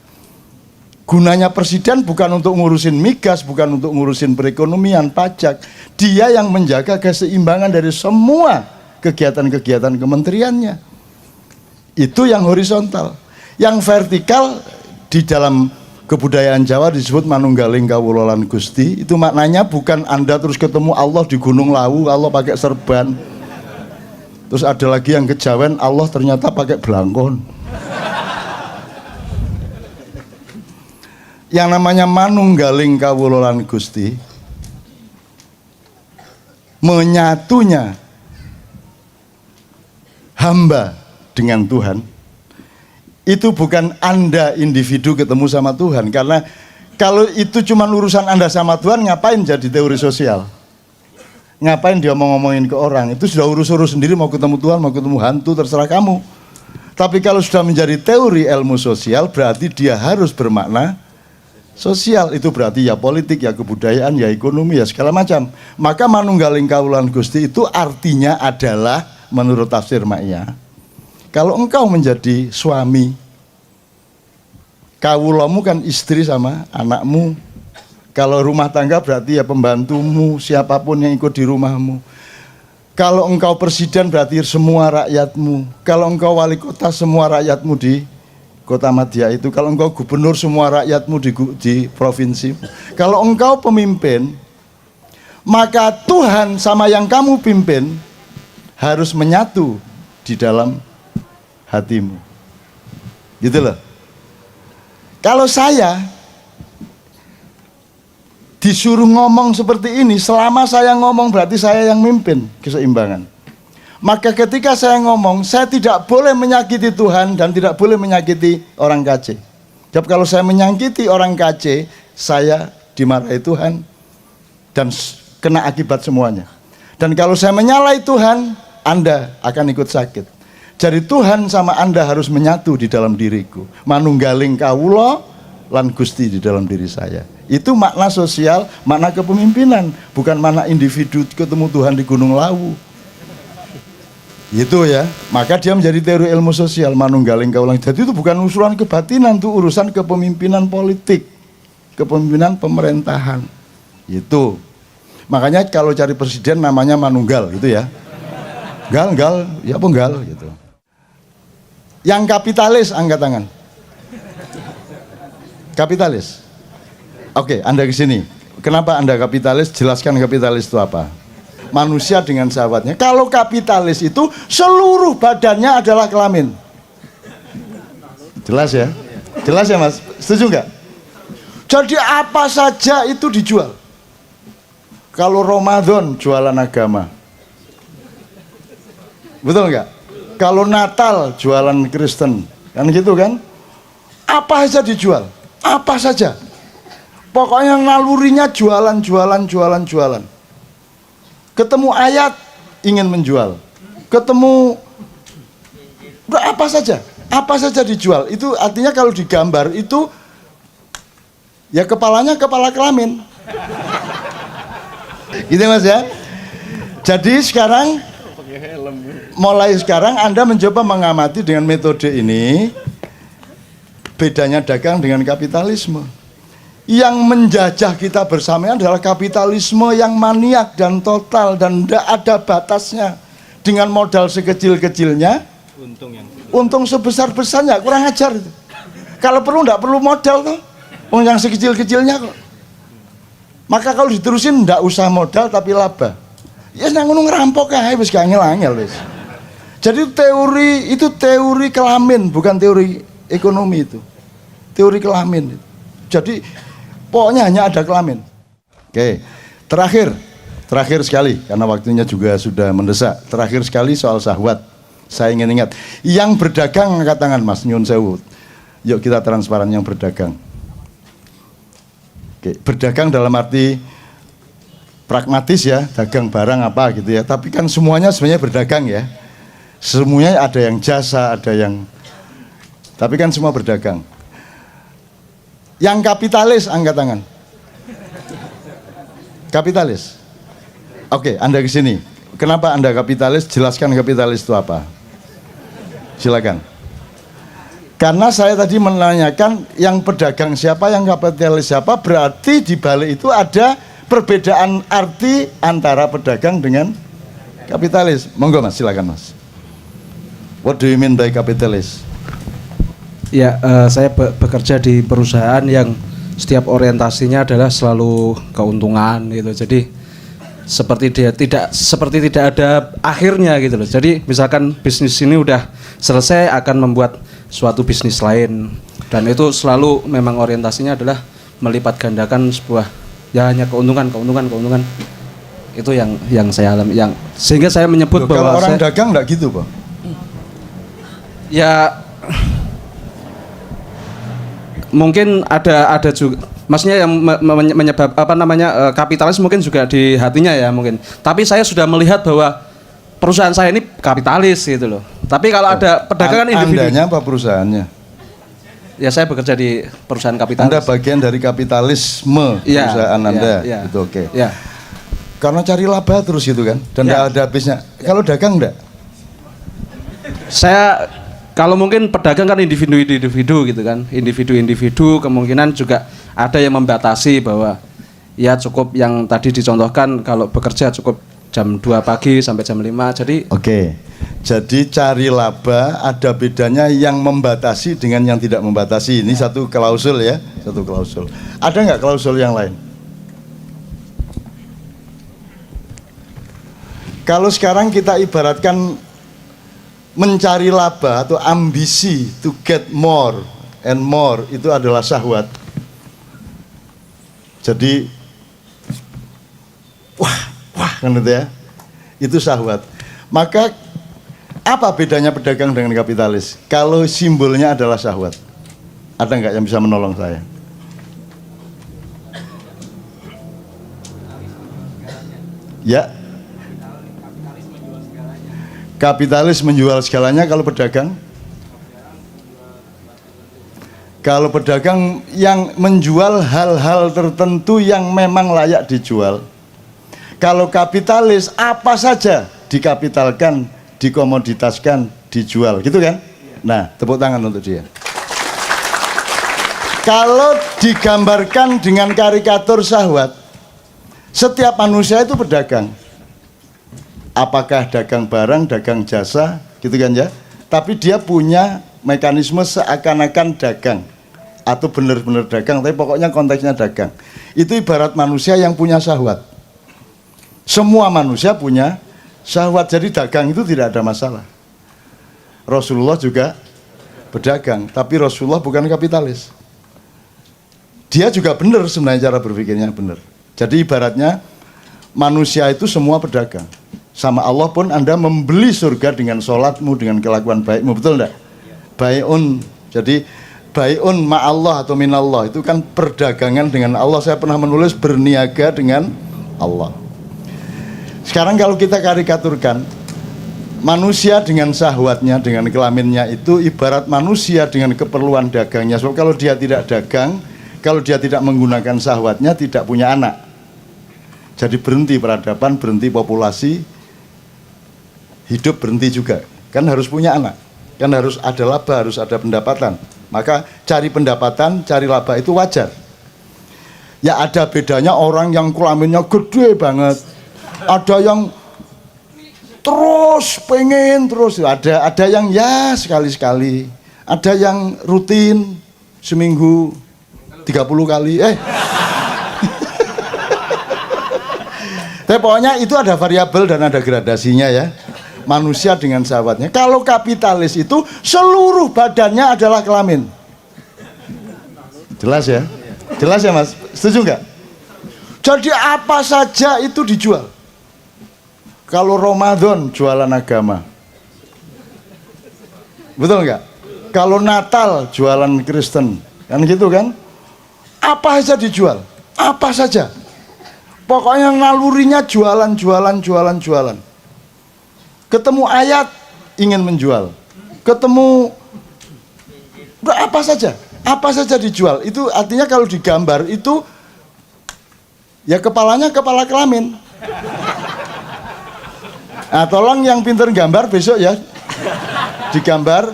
A: Gunanya presiden bukan untuk ngurusin migas, bukan untuk ngurusin perekonomian, pajak. Dia yang menjaga keseimbangan dari semua kegiatan-kegiatan kementeriannya. Itu yang horizontal. Yang vertikal di dalam kebudayaan Jawa disebut manunggaling kawula lan Gusti. Itu maknanya bukan Anda terus ketemu Allah di Gunung Lawu, Allah pakai serban. Terus ada lagi yang kejawen, Allah ternyata pakai belangkon. Yang namanya manunggaling kawula lan Gusti, menyatunya hamba dengan Tuhan, itu bukan Anda individu ketemu sama Tuhan. Karena kalau itu cuma urusan Anda sama Tuhan, ngapain jadi teori sosial? Ngapain dia mau ngomongin ke orang? Itu sudah urus-urus sendiri, mau ketemu Tuhan, mau ketemu hantu, terserah kamu. Tapi kalau sudah menjadi teori ilmu sosial, berarti dia harus bermakna sosial. Itu berarti ya politik, ya kebudayaan, ya ekonomi, ya segala macam. Maka manunggaling kawula lan Gusti itu artinya adalah, menurut tafsir Ma'iyah, kalau engkau menjadi suami, kawulamu kan istri sama anakmu. Kalau rumah tangga berarti ya pembantumu, siapapun yang ikut di rumahmu. Kalau engkau presiden berarti semua rakyatmu. Kalau engkau wali kota, semua rakyatmu di Kota Madya itu. Kalau engkau gubernur, semua rakyatmu di provinsi. Kalau engkau pemimpin, maka Tuhan sama yang kamu pimpin harus menyatu di dalam hatimu. Gitu loh. Kalau saya disuruh ngomong seperti ini, selama saya ngomong berarti saya yang mimpin keseimbangan. Maka ketika saya ngomong, saya tidak boleh menyakiti Tuhan dan tidak boleh menyakiti orang KC. Jadi kalau saya menyakiti orang KC, saya dimarahi Tuhan dan kena akibat semuanya. Dan kalau saya menyalahi Tuhan, Anda akan ikut sakit. Jadi Tuhan sama Anda harus menyatu di dalam diriku. Manunggaling kawula lan Gusti di dalam diri saya. Itu makna sosial, makna kepemimpinan, bukan makna individu ketemu Tuhan di Gunung Lawu. Itu ya. Maka dia menjadi teori ilmu sosial, manunggaling kawula. Jadi itu bukan urusan kebatinan, itu urusan kepemimpinan politik, kepemimpinan pemerintahan. Itu. Makanya kalau cari presiden namanya manunggal gitu ya. Gal, ya penggal gitu. Yang kapitalis angkat tangan. Kapitalis. Oke, Anda ke sini. Kenapa Anda kapitalis? Jelaskan kapitalis itu apa. Manusia dengan sahabatnya. Kalau kapitalis itu seluruh badannya adalah kelamin. Jelas ya? Jelas ya Mas? Setuju nggak? Jadi apa saja itu dijual. Kalau Ramadan jualan agama. Betul nggak? Kalau Natal jualan Kristen, kan gitu kan? Apa saja dijual, apa saja. Pokoknya nalurinya jualan. Ketemu ayat ingin menjual, ketemu apa saja dijual. Itu artinya kalau digambar itu ya kepalanya kepala kelamin. Gitu Mas ya. Jadi sekarang mulai sekarang Anda mencoba mengamati dengan metode ini. Bedanya dagang dengan kapitalisme. Yang menjajah kita bersama adalah kapitalisme yang maniak dan total dan tidak ada batasnya. Dengan modal sekecil-kecilnya, untung sebesar-besarnya, kurang ajar itu. Kalau perlu tidak perlu modal tuh, yang sekecil-kecilnya kok. Maka kalau diterusin tidak usah modal tapi laba. Ya nang ngono ngerampok ae wis gak angel-angel wis. Jadi teori itu teori kelamin, bukan teori ekonomi itu. Teori kelamin. Jadi pokoknya hanya ada kelamin. Oke. Terakhir sekali karena waktunya juga sudah mendesak. Terakhir sekali soal syahwat. Saya ingin ingat, yang berdagang angkat tangan Mas, nyun sewu. Yuk kita transparan yang berdagang. Oke, berdagang dalam arti pragmatis ya, dagang barang apa gitu ya. Tapi kan semuanya sebenarnya berdagang ya. Semuanya ada yang jasa, ada yang, tapi kan semua berdagang. Yang kapitalis angkat tangan. Kapitalis. Oke, Anda ke sini. Kenapa Anda kapitalis? Jelaskan kapitalis itu apa. Silakan. Karena saya tadi menanyakan yang pedagang siapa, yang kapitalis siapa, berarti di balik itu ada perbedaan arti antara pedagang dengan kapitalis. Monggo Mas, silakan Mas. What do you mean by kapitalis?
D: Ya, saya bekerja di perusahaan yang setiap orientasinya adalah selalu keuntungan gitu. Jadi seperti tidak ada akhirnya gitu loh. Jadi misalkan bisnis ini udah selesai akan membuat suatu bisnis lain, dan itu selalu memang orientasinya adalah melipat gandakan sebuah, ya hanya keuntungan. Itu yang saya alami, yang sehingga saya menyebut bahwa
A: kalau orang dagang enggak gitu, Pak.
D: Ya mungkin ada juga, maksudnya yang menyebab kapitalis mungkin juga di hatinya ya mungkin. Tapi saya sudah melihat bahwa perusahaan saya ini kapitalis gitu loh. Tapi kalau ada pedagangan individu.
A: Andanya apa perusahaannya?
D: Ya saya bekerja di perusahaan kapitalis.
A: Anda bagian dari kapitalisme
D: ya,
A: perusahaan Anda.
D: Ya.
A: Itu oke.
D: Ya.
A: Karena cari laba terus gitu kan, dan tidak ada habisnya. Kalau dagang enggak?
D: Saya kalau mungkin pedagang kan individu gitu kan, individu kemungkinan juga ada yang membatasi bahwa ya cukup yang tadi dicontohkan kalau bekerja cukup jam 2 pagi sampai jam 5. Jadi
A: oke. Jadi cari laba ada bedanya yang membatasi dengan yang tidak membatasi. Ini satu klausul ya, satu klausul. Ada nggak klausul yang lain? Kalau sekarang kita ibaratkan mencari laba atau ambisi to get more and more itu adalah syahwat. Jadi wah kan itu ya. Itu syahwat. Maka apa bedanya pedagang dengan kapitalis? Kalau simbolnya adalah syahwat. Ada nggak yang bisa menolong saya? Ya. Kapitalis menjual segalanya. Kalau pedagang? Kalau pedagang yang menjual hal-hal tertentu yang memang layak dijual. Kalau kapitalis apa saja dikapitalkan, dikomoditaskan, dijual, gitu kan? Nah, tepuk tangan untuk dia. Kalau digambarkan dengan karikatur syahwat, setiap manusia itu pedagang. Apakah dagang barang, dagang jasa, gitu kan ya? Tapi dia punya mekanisme seakan-akan dagang atau benar-benar dagang, tapi pokoknya konteksnya dagang. Itu ibarat manusia yang punya syahwat. Semua manusia punya syahwat, jadi dagang itu tidak ada masalah. Rasulullah juga pedagang, tapi Rasulullah bukan kapitalis. Dia juga benar sebenarnya, cara berpikirnya benar. Jadi ibaratnya manusia itu semua pedagang. Sama Allah pun Anda membeli surga dengan sholatmu, dengan kelakuan baikmu, betul enggak? Bai'un, jadi bai'un ma'allah atau minallah, itu kan perdagangan dengan Allah. Saya pernah menulis berniaga dengan Allah. Sekarang kalau kita karikaturkan, manusia dengan syahwatnya, dengan kelaminnya itu ibarat manusia dengan keperluan dagangnya. Sebab kalau dia tidak dagang, kalau dia tidak menggunakan syahwatnya, tidak punya anak. Jadi berhenti peradaban, berhenti populasi, hidup berhenti juga. Kan harus punya anak, kan harus ada laba, harus ada pendapatan. Maka cari pendapatan, cari laba itu wajar. Ya ada bedanya orang yang kelaminnya gede banget, ada yang terus pengen terus, ada yang ya sekali-sekali, ada yang rutin seminggu 30 kali. Tapi pokoknya itu ada variabel dan ada gradasinya ya. Manusia dengan syahwatnya. Kalau kapitalis itu seluruh badannya adalah kelamin. Jelas ya? Jelas ya Mas? Setuju nggak? Jadi apa saja itu dijual. Kalau Ramadan jualan agama, betul nggak? Kalau Natal jualan Kristen, kan gitu kan? Apa saja dijual, apa saja. Pokoknya nalurinya jualan. Ketemu ayat ingin menjual, ketemu apa saja dijual. Itu artinya kalau digambar itu ya kepalanya kepala kelamin. Nah, tolong yang pinter gambar besok ya digambar,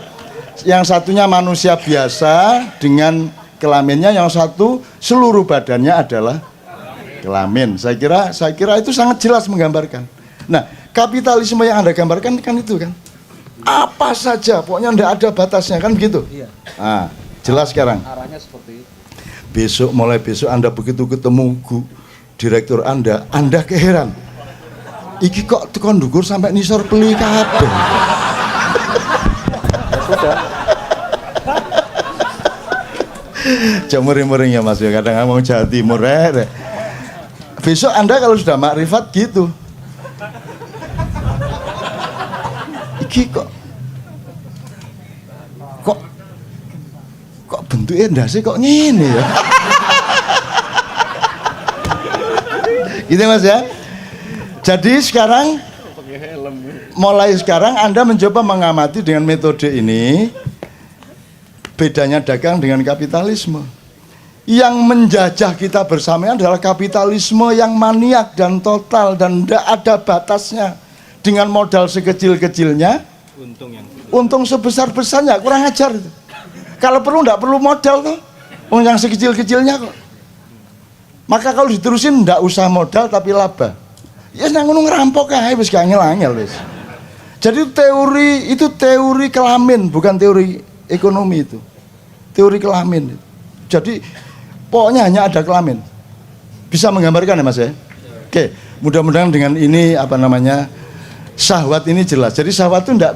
A: yang satunya manusia biasa dengan kelaminnya, yang satu seluruh badannya adalah kelamin. Saya kira itu sangat jelas menggambarkan. Nah, kapitalisme yang Anda gambarkan kan itu kan apa saja, pokoknya tidak ada batasnya, kan begitu. Nah, jelas sekarang.
D: Arahnya seperti itu.
A: Besok, mulai besok Anda begitu ketemu direktur Anda keheran. Iki kok tekan ndukur sampai nisor peli kabeh.
D: Sudah.
A: Jamuring-muring ya Mas ya, kadang ngomong Jawa Timur Besok Anda kalau sudah makrifat gitu. Iki kok bentuknya ndase kok ngene ya. Gitu Mas ya. Jadi sekarang, mulai sekarang Anda mencoba mengamati dengan metode ini, bedanya dagang dengan kapitalisme. Yang menjajah kita bersama adalah kapitalisme yang maniak dan total dan tidak ada batasnya. Dengan modal sekecil-kecilnya, untung sebesar-besarnya, kurang ajar itu. Kalau perlu tidak perlu modal tuh, yang sekecil-kecilnya kok. Maka kalau diterusin tidak usah modal tapi laba. Ya nang ngono ngerampok ae wis gak angel-angel wis. Jadi itu teori kelamin, bukan teori ekonomi itu. Teori kelamin. Jadi pokoknya hanya ada kelamin. Bisa menggambarkan ya Mas ya? Oke, mudah-mudahan dengan ini syahwat ini jelas. Jadi syahwat itu enggak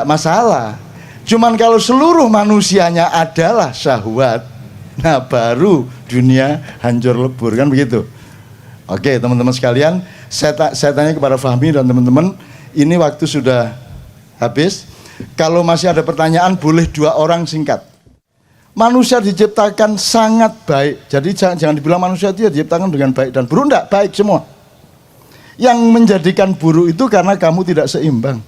A: masalah. Cuman kalau seluruh manusianya adalah syahwat, nah baru dunia hancur lebur, kan begitu. Oke teman-teman sekalian, saya tanya kepada Fahmi dan teman-teman, ini waktu sudah habis. Kalau masih ada pertanyaan boleh 2 orang singkat. Manusia diciptakan sangat baik, jadi jangan dibilang manusia itu ya diciptakan dengan baik dan buruk, enggak, baik semua. Yang menjadikan buruk itu karena kamu tidak seimbang.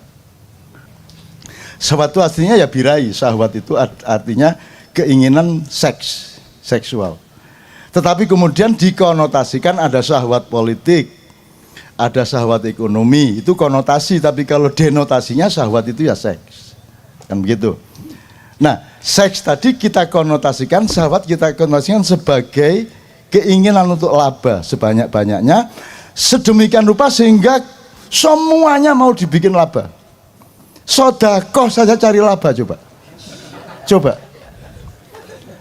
A: Syahwat itu artinya ya birahi. Syahwat itu artinya keinginan seksual. Tetapi kemudian dikonotasikan ada syahwat politik, ada syahwat ekonomi, itu konotasi. Tapi kalau denotasinya syahwat itu ya seks, kan begitu. Nah, seks tadi kita konotasikan, syahwat kita konotasikan sebagai keinginan untuk laba sebanyak-banyaknya, sedemikian rupa sehingga semuanya mau dibikin laba. Sodakoh saja cari laba, coba.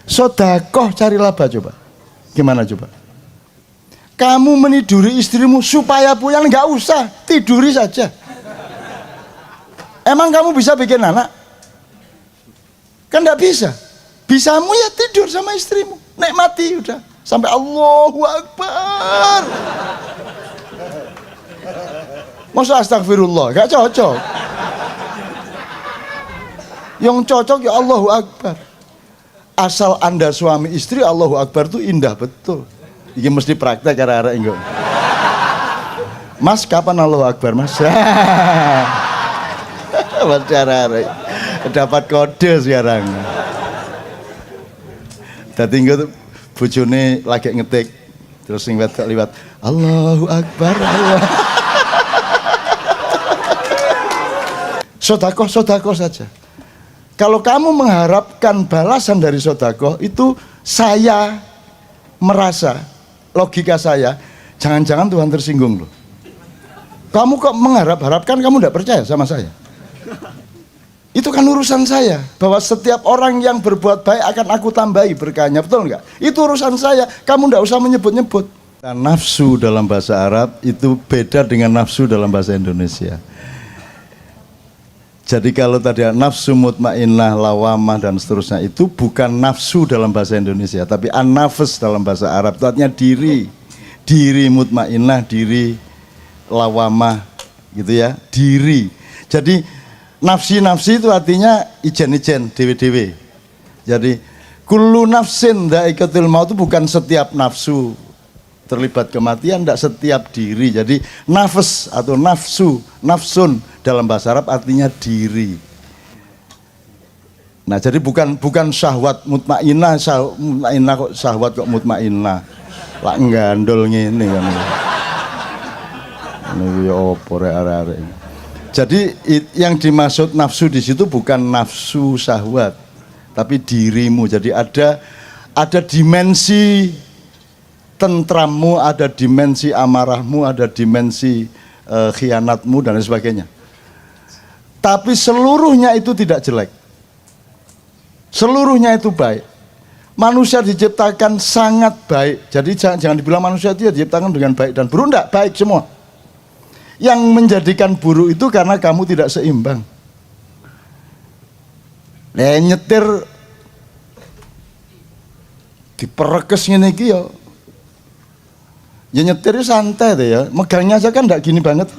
A: Sodakoh cari laba, coba. Gimana coba? Kamu meniduri istrimu supaya puyang, nggak usah, tiduri saja. Emang kamu bisa bikin anak? Kan nggak bisa. Bisamu ya tidur sama istrimu, nikmati udah sampai Allahu Akbar. Masa astagfirullah, nggak cocok. Yang cocok ya Allahu Akbar. Asal Anda suami istri, Allahu Akbar itu indah betul. Ini mesti praktek arek-arek engko. Mas, kapan Allahu Akbar, Mas? Mesti arek-arek dapat kode sekarang. Dadi engko bojone lagi ngetik terus sing wedok liwat Allahu Akbar. Allah. Sodakoh saja. Kalau kamu mengharapkan balasan dari sodakoh itu, saya merasa, logika saya, jangan-jangan Tuhan tersinggung loh. Kamu kok mengharapkan, kamu tidak percaya sama saya. Itu kan urusan saya, bahwa setiap orang yang berbuat baik akan aku tambahi berkahnya, betul enggak? Itu urusan saya, kamu tidak usah menyebut-nyebut. Nafsu dalam bahasa Arab itu beda dengan nafsu dalam bahasa Indonesia. Jadi kalau tadi nafsu mutmainnah, lawamah dan seterusnya itu bukan nafsu dalam bahasa Indonesia, tapi an-nafs dalam bahasa Arab itu artinya diri. Diri mutmainnah, diri lawamah gitu ya, diri. Jadi nafsi itu artinya ijen-ijen, dewe-dewe. Jadi kullu nafsin dha'iqatul maut itu bukan setiap nafsu terlibat kematian, tidak setiap diri. Jadi nafs atau nafsun dalam bahasa Arab artinya diri. Nah, jadi bukan syahwat mutmainnah, kok syahwat kok mutmainnah. Lah nggandol ngene kan. Niku ya opo arek-arek. Jadi yang dimaksud nafsu di situ bukan nafsu syahwat, tapi dirimu. Jadi ada dimensi tentrammu, ada dimensi amarahmu, ada dimensi khianatmu dan lain sebagainya. Tapi seluruhnya itu tidak jelek. Seluruhnya itu baik. Manusia diciptakan sangat baik. Jadi jangan dibilang manusia itu ya diciptakan dengan baik dan buruk, enggak, baik semua. Yang menjadikan buruk itu karena kamu tidak seimbang. Nyetir diperekes ngene iki ya. Ya nyetir santai deh ya. Megangnya aja kan enggak gini banget.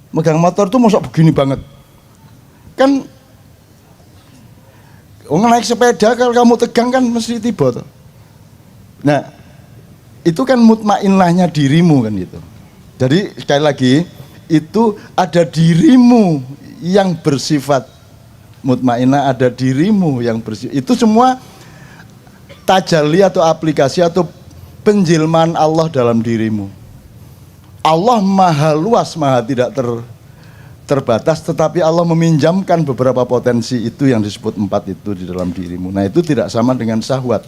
A: Megang motor tuh mosok begini banget. Kan naik sepeda kalau kamu tegang kan mesti tiba tuh. Nah, itu kan mutmainnahnya dirimu kan gitu. Jadi sekali lagi itu ada dirimu yang bersifat mutmainnah, ada dirimu yang bersifat. Itu semua tajalli atau aplikasi atau penjilmaan Allah dalam dirimu. Allah maha luas, maha tidak terbatas, tetapi Allah meminjamkan beberapa potensi itu yang disebut 4 itu di dalam dirimu. Nah, itu tidak sama dengan syahwat.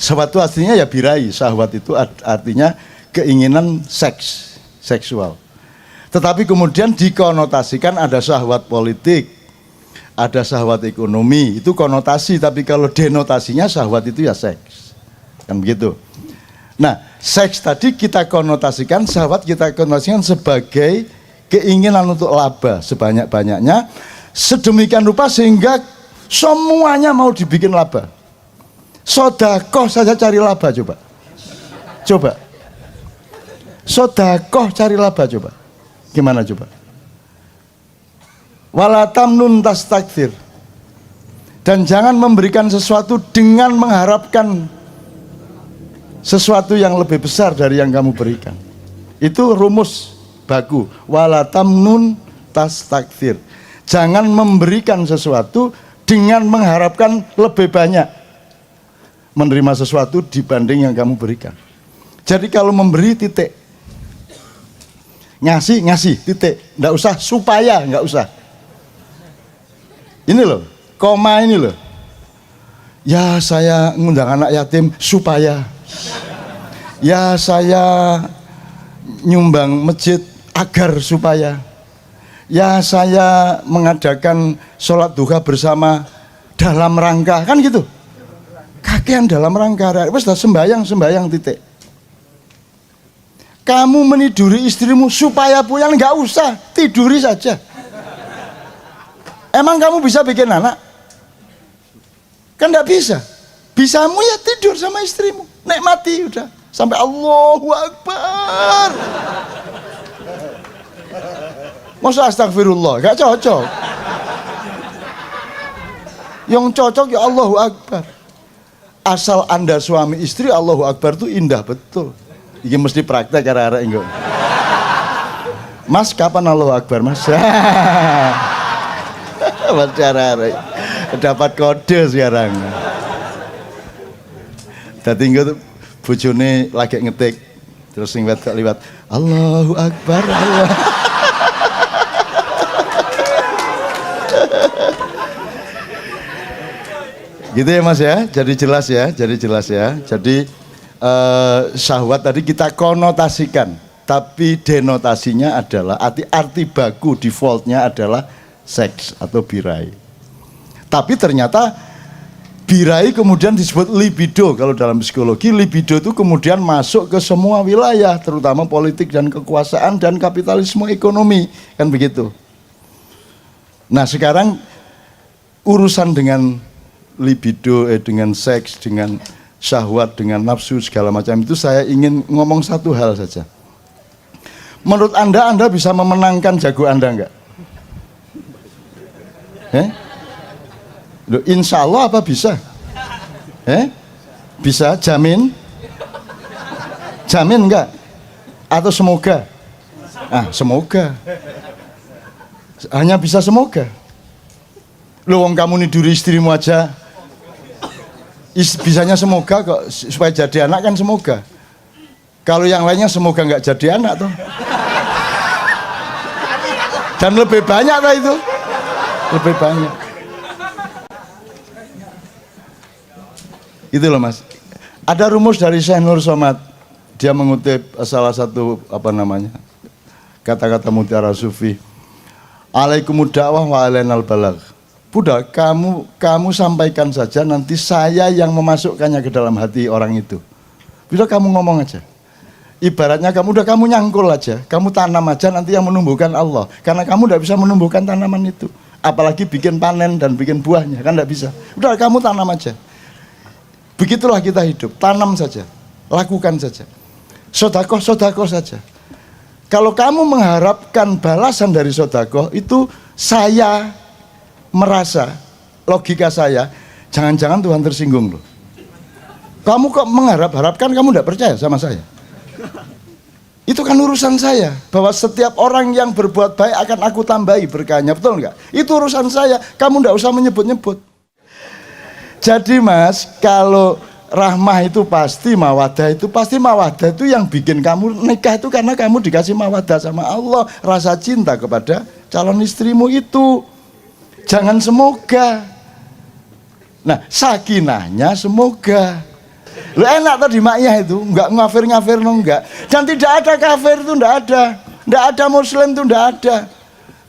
A: Syahwat itu artinya ya birahi. Syahwat itu artinya keinginan seksual. Tetapi kemudian dikonotasikan ada syahwat politik, ada syahwat ekonomi, itu konotasi. Tapi kalau denotasinya syahwat itu ya seks, kan begitu. Nah, seks tadi kita konotasikan, syahwat kita konotasikan sebagai keinginan untuk laba sebanyak-banyaknya, sedemikian rupa sehingga semuanya mau dibikin laba. Sodakoh saja cari laba, coba. Sodakoh cari laba, coba. Gimana coba? Wala tamnun tastakthir. Dan jangan memberikan sesuatu dengan mengharapkan sesuatu yang lebih besar dari yang kamu berikan. Itu rumus baku. Wala tamnun tastakthir. Jangan memberikan sesuatu dengan mengharapkan lebih banyak menerima sesuatu dibanding yang kamu berikan. Jadi kalau memberi titik, ngasih titik, nggak usah supaya, nggak usah. Ini loh, koma ini loh. Ya saya ngundang anak yatim supaya, ya saya nyumbang masjid agar supaya, ya saya mengadakan sholat duha bersama dalam rangka, kan gitu. Kakean dalam rangka, wes sembayang titik. Kamu meniduri istrimu supaya pulang, nggak usah, tiduri saja. Emang kamu bisa bikin anak? Kan nggak bisa. Bisamu ya tidur sama istrimu, nikmati udah sampai Allahu Akbar. Masa astagfirullah, gak cocok. Yang cocok ya Allahu Akbar. Asal Anda suami istri, Allahu Akbar itu indah betul. Ini mesti praktek cara-cara enggak. Mas kapan Allahu Akbar mas? Mas cara-cara dapat kode sekarang. Dadi engko bojone lagi ngetik terus sing wedok liwat Allahu Akbar Allah. Gitu ya mas ya, jadi jelas ya. Jadi syahwat tadi kita konotasikan, tapi denotasinya adalah arti baku defaultnya adalah seks atau birahi. Tapi ternyata birahi kemudian disebut libido. Kalau dalam psikologi libido itu kemudian masuk ke semua wilayah, terutama politik dan kekuasaan dan kapitalisme ekonomi, kan begitu. Nah sekarang urusan dengan libido, dengan seks, dengan syahwat, dengan nafsu segala macam itu saya ingin ngomong satu hal saja. Menurut Anda bisa memenangkan jago Anda enggak? Loh, insya Allah apa bisa? Bisa, jamin? Jamin enggak? Atau semoga? Semoga. Hanya bisa semoga. Loh, wong kamu niduri istrimu aja bisanya semoga kok, supaya jadi anak kan semoga. Kalau yang lainnya semoga nggak jadi anak tuh. Dan lebih banyak lah itu. Lebih banyak. Itu loh mas. Ada rumus dari Syekh Nur Somad. Dia mengutip salah satu kata-kata mutiara sufi. Alaikumud da'wah wa alainal balagh. Udah, kamu sampaikan saja, nanti saya yang memasukkannya ke dalam hati orang itu. Udah kamu ngomong aja. Ibaratnya kamu nyangkul aja, kamu tanam aja, nanti yang menumbuhkan Allah. Karena kamu tidak bisa menumbuhkan tanaman itu. Apalagi bikin panen dan bikin buahnya, kan tidak bisa. Udah kamu tanam aja. Begitulah kita hidup, tanam saja, lakukan saja. Sodakoh saja. Kalau kamu mengharapkan balasan dari sodakoh, itu saya merasa, logika saya, jangan-jangan Tuhan tersinggung loh. Kamu kok mengharapkan, kamu tidak percaya sama saya. Itu kan urusan saya, bahwa setiap orang yang berbuat baik akan aku tambahi berkahnya, betul nggak? Itu urusan saya, kamu tidak usah menyebut-nyebut. Jadi mas, kalau rahmah itu pasti mawadah itu yang bikin kamu nikah itu karena kamu dikasih mawadah sama Allah, rasa cinta kepada calon istrimu itu. Jangan semoga. Nah, sakinahnya semoga. Lu enak tadi maknya itu, enggak ngafir no enggak. Dan tidak ada kafir itu, enggak ada. Enggak ada muslim itu, enggak ada.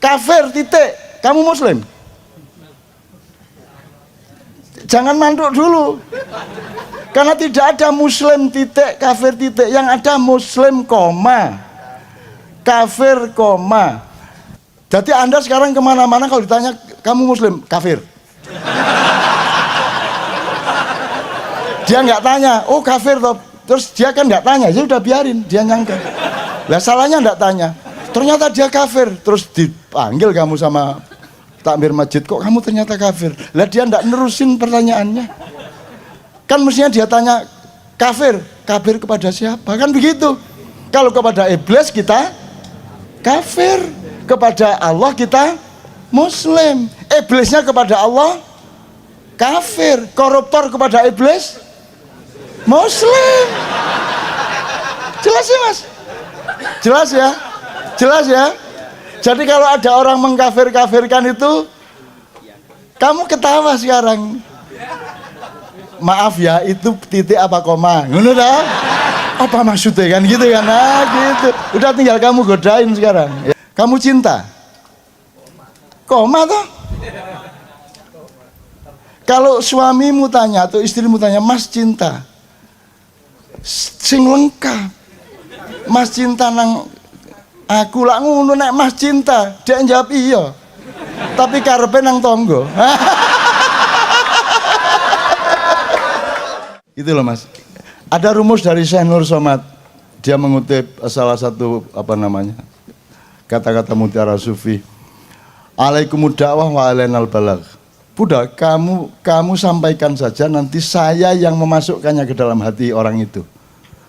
A: Kafir titik. Kamu muslim? Jangan manduk dulu. Karena tidak ada muslim titik, kafir titik. Yang ada muslim koma, kafir koma. Jadi Anda sekarang kemana-mana kalau ditanya kamu muslim, kafir. Dia nggak tanya, oh kafir toh. Terus dia kan nggak tanya, ya udah biarin, dia nyangka. Lah salahnya nggak tanya. Ternyata dia kafir, terus dipanggil kamu sama takmir masjid, kok kamu ternyata kafir. Lah dia nggak nerusin pertanyaannya. Kan mestinya dia tanya, kafir kepada siapa? Kan begitu. Kalau kepada iblis kita kafir, kepada Allah kita muslim. Iblisnya kepada Allah kafir, koruptor kepada iblis muslim. Jelas ya mas? Jelas ya? Jelas ya? Jadi kalau ada orang mengkafir-kafirkan itu, kamu ketawa sekarang. Maaf ya, itu titik apa koma? Ngono dah? Apa maksudnya kan gitu kan? Nah gitu. Udah tinggal kamu godain sekarang. Kamu cinta? Koma toh? Kalau suamimu tanya atau istrimu tanya, Mas cinta? Sing lengkap. Mas cinta nang aku lah ngono nek Mas cinta, dia jawab iya. Tapi karepe nang tonggo. Itu loh mas. Ada rumus dari Syekh Nur Somad. Dia mengutip salah satu kata-kata mutiara sufi. Alaikumud dakwah wa alainal balagh. Budak, kamu sampaikan saja, nanti saya yang memasukkannya ke dalam hati orang itu.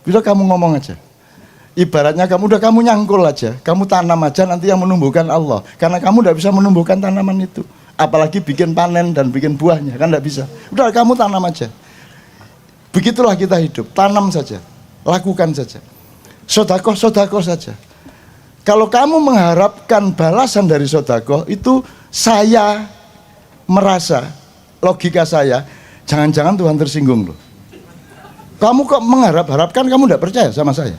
A: Bila kamu ngomong aja. Ibaratnya kamu nyangkul aja, kamu tanam aja, nanti yang menumbuhkan Allah. Karena kamu tidak bisa menumbuhkan tanaman itu. Apalagi bikin panen dan bikin buahnya, kan tidak bisa. Udah kamu tanam aja. Begitulah kita hidup, tanam saja, lakukan saja. Sodakoh saja. Kalau kamu mengharapkan balasan dari sodakoh, itu saya merasa, logika saya, jangan-jangan Tuhan tersinggung loh. Kamu kok mengharap-harapkan, kamu tidak percaya sama saya.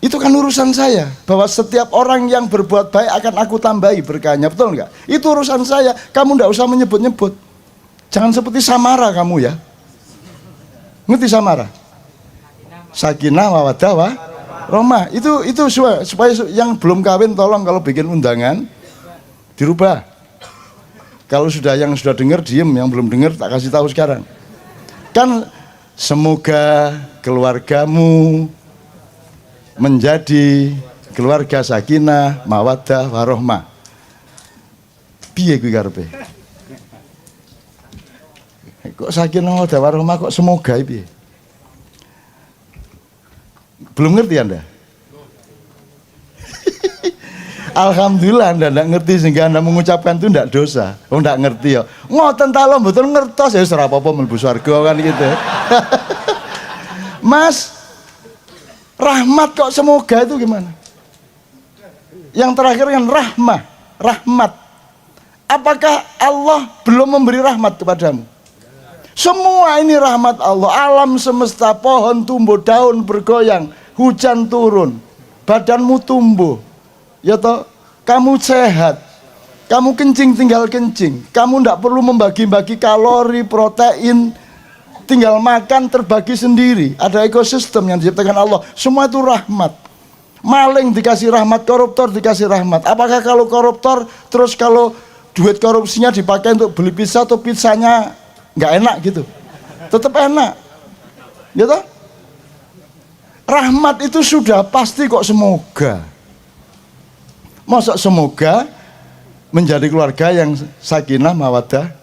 A: Itu kan urusan saya, bahwa setiap orang yang berbuat baik akan aku tambahi berkahnya, betul nggak? Itu urusan saya, kamu tidak usah menyebut-nyebut. Jangan seperti Samara kamu ya. Ngerti Samara? Sakinah mawaddah warahmah. Itu supaya yang belum kawin tolong kalau bikin undangan dirubah. Kalau yang sudah dengar diem, yang belum dengar tak kasih tahu sekarang. Kan semoga keluargamu menjadi keluarga sakinah mawaddah warahmah. Piye kuwi karepe? Kok sakinah mawaddah warahmah kok semoga piye? Belum ngerti Anda? Alhamdulillah Anda tidak ngerti sehingga Anda mengucapkan itu tidak dosa. Oh tidak ngerti ya. Ngoten ta lho mboten ngertos ya ora apa-apa mlebu swarga kan gitu. Mas, rahmat kok semoga itu gimana? Yang terakhir kan rahmat. Apakah Allah belum memberi rahmat kepadamu? Semua ini rahmat Allah. Alam semesta, pohon tumbuh, daun bergoyang, hujan turun, badanmu tumbuh. Ya toh, kamu sehat, kamu kencing tinggal kencing, kamu tidak perlu membagi-bagi kalori, protein, tinggal makan terbagi sendiri. Ada ekosistem yang diciptakan Allah. Semua itu rahmat. Maling dikasih rahmat, koruptor dikasih rahmat. Apakah kalau koruptor terus kalau duit korupsinya dipakai untuk beli pizza atau pizzanya nggak enak gitu? Tetap enak, gitu? Rahmat itu sudah pasti kok semoga. Masa semoga menjadi keluarga yang sakinah mawaddah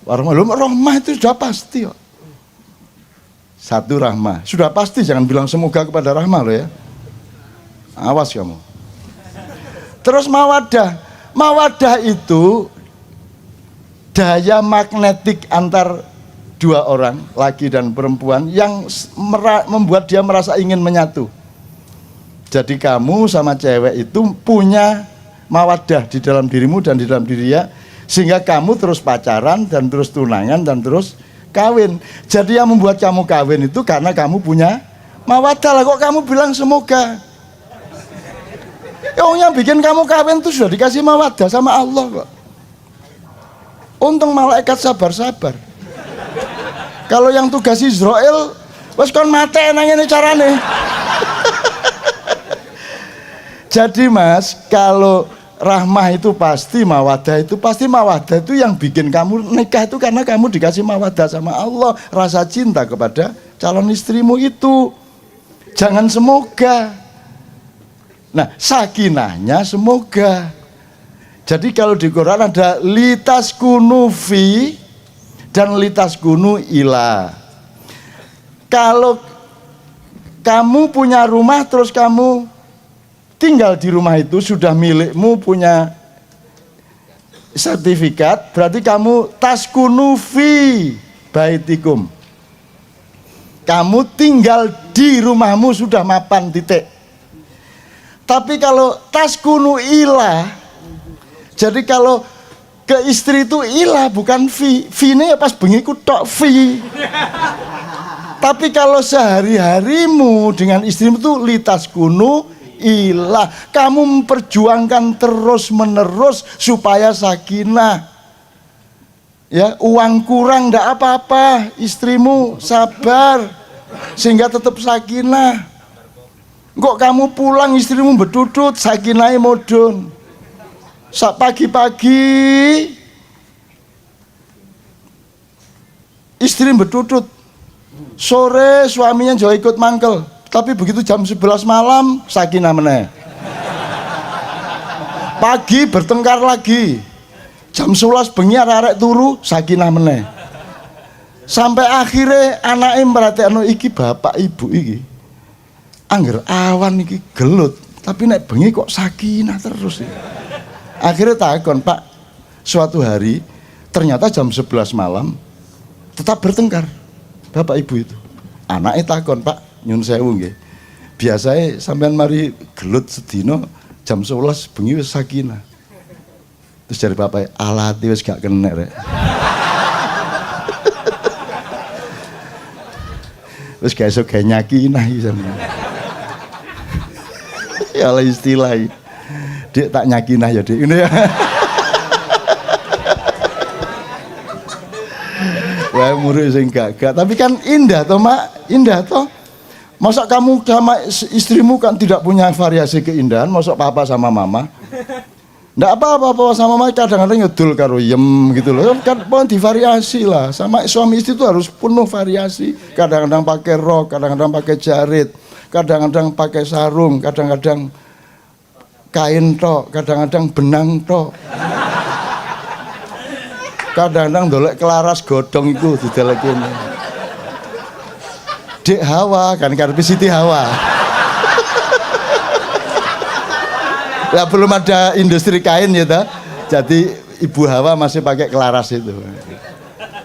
A: warahmah. Rahmah itu sudah pasti kok. Satu rahmah, sudah pasti, jangan bilang semoga kepada rahmah lo ya. Awas kamu. Terus mawaddah. Mawaddah itu daya magnetik antar dua orang, laki dan perempuan, yang membuat dia merasa ingin menyatu. Jadi kamu sama cewek itu punya mawaddah di dalam dirimu dan di dalam diri dia, sehingga kamu terus pacaran dan terus tunangan dan terus kawin. Jadi yang membuat kamu kawin itu karena kamu punya mawaddah. Lah kok kamu bilang semoga? Yang bikin kamu kawin itu sudah dikasih mawaddah sama Allah kok. Untung malaikat sabar-sabar. Kalau yang tugas Israel, wes kon mate nang ngene carane. Jadi mas, kalau rahmah itu pasti, mawaddah itu pasti. Mawaddah itu yang bikin kamu nikah itu karena kamu dikasih mawaddah sama Allah, rasa cinta kepada calon istrimu itu. Jangan semoga. Nah, sakinahnya semoga. Jadi kalau di Quran ada litas kunu fi dan litas kunu ila. kamu punya rumah terus kamu tinggal di rumah itu, sudah milikmu, punya sertifikat, berarti kamu taskunu fi baitikum. Kamu tinggal di rumahmu, sudah mapan, titik. Tapi kalau taskunu ila, jadi kalau ke istri itu ila bukan fi. Fi-ne ya pas bengi ku tok fi. Tapi kalau sehari-harimu dengan istrimu itu litaskunu ila. Kamu memperjuangkan terus-menerus supaya sakinah. Ya, uang kurang ndak apa-apa, istrimu sabar sehingga tetap sakinah. Kok kamu pulang istrimu bedudut, sakinahnya modun. Pagi-pagi istri bedudut, sore suaminya jauh ikut mangkel, tapi begitu jam 11 malam sakinah meneh. Pagi bertengkar lagi, jam 11 bengi arek turu sakinah meneh. Sampai akhirnya anaknya merhatiin iki bapak ibu iki angger awan iki gelut, tapi nek bengi kok sakinah terus iki. Akhirnya takon, Pak, suatu hari ternyata jam 11 malam tetap bertengkar bapak ibu itu. Anaknya takon, Pak, nyun sewu nggih, biasanya sampean mari gelut sedino jam 11 bengi wis sakinah. Terus dari bapak, alati wis gak kena rek. Wis gak iso gawe nyakinah iki sampean. Ya lah istilah iki. Dik tak nyakinah ya dik, ini ya. Wah murid sing gagak, tapi kan indah toh mak, indah toh. Masa kamu sama istrimu kan tidak punya variasi keindahan, masa papa sama mama? Nggak apa-apa, papa sama mama kadang-kadang ngedul karo yem gitu loh. Kan pohon divariasi lah, sama suami istri itu harus penuh variasi. Kadang-kadang pakai rok, kadang-kadang pakai jarit, kadang-kadang pakai sarung, kadang-kadang kain tok, kadang-kadang benang tok. Kadang-kadang dolek kelaras godong itu didelekin. Dek Hawa kan karepe Siti Hawa. Ya belum ada industri kain ya ta. Jadi Ibu Hawa masih pakai kelaras itu.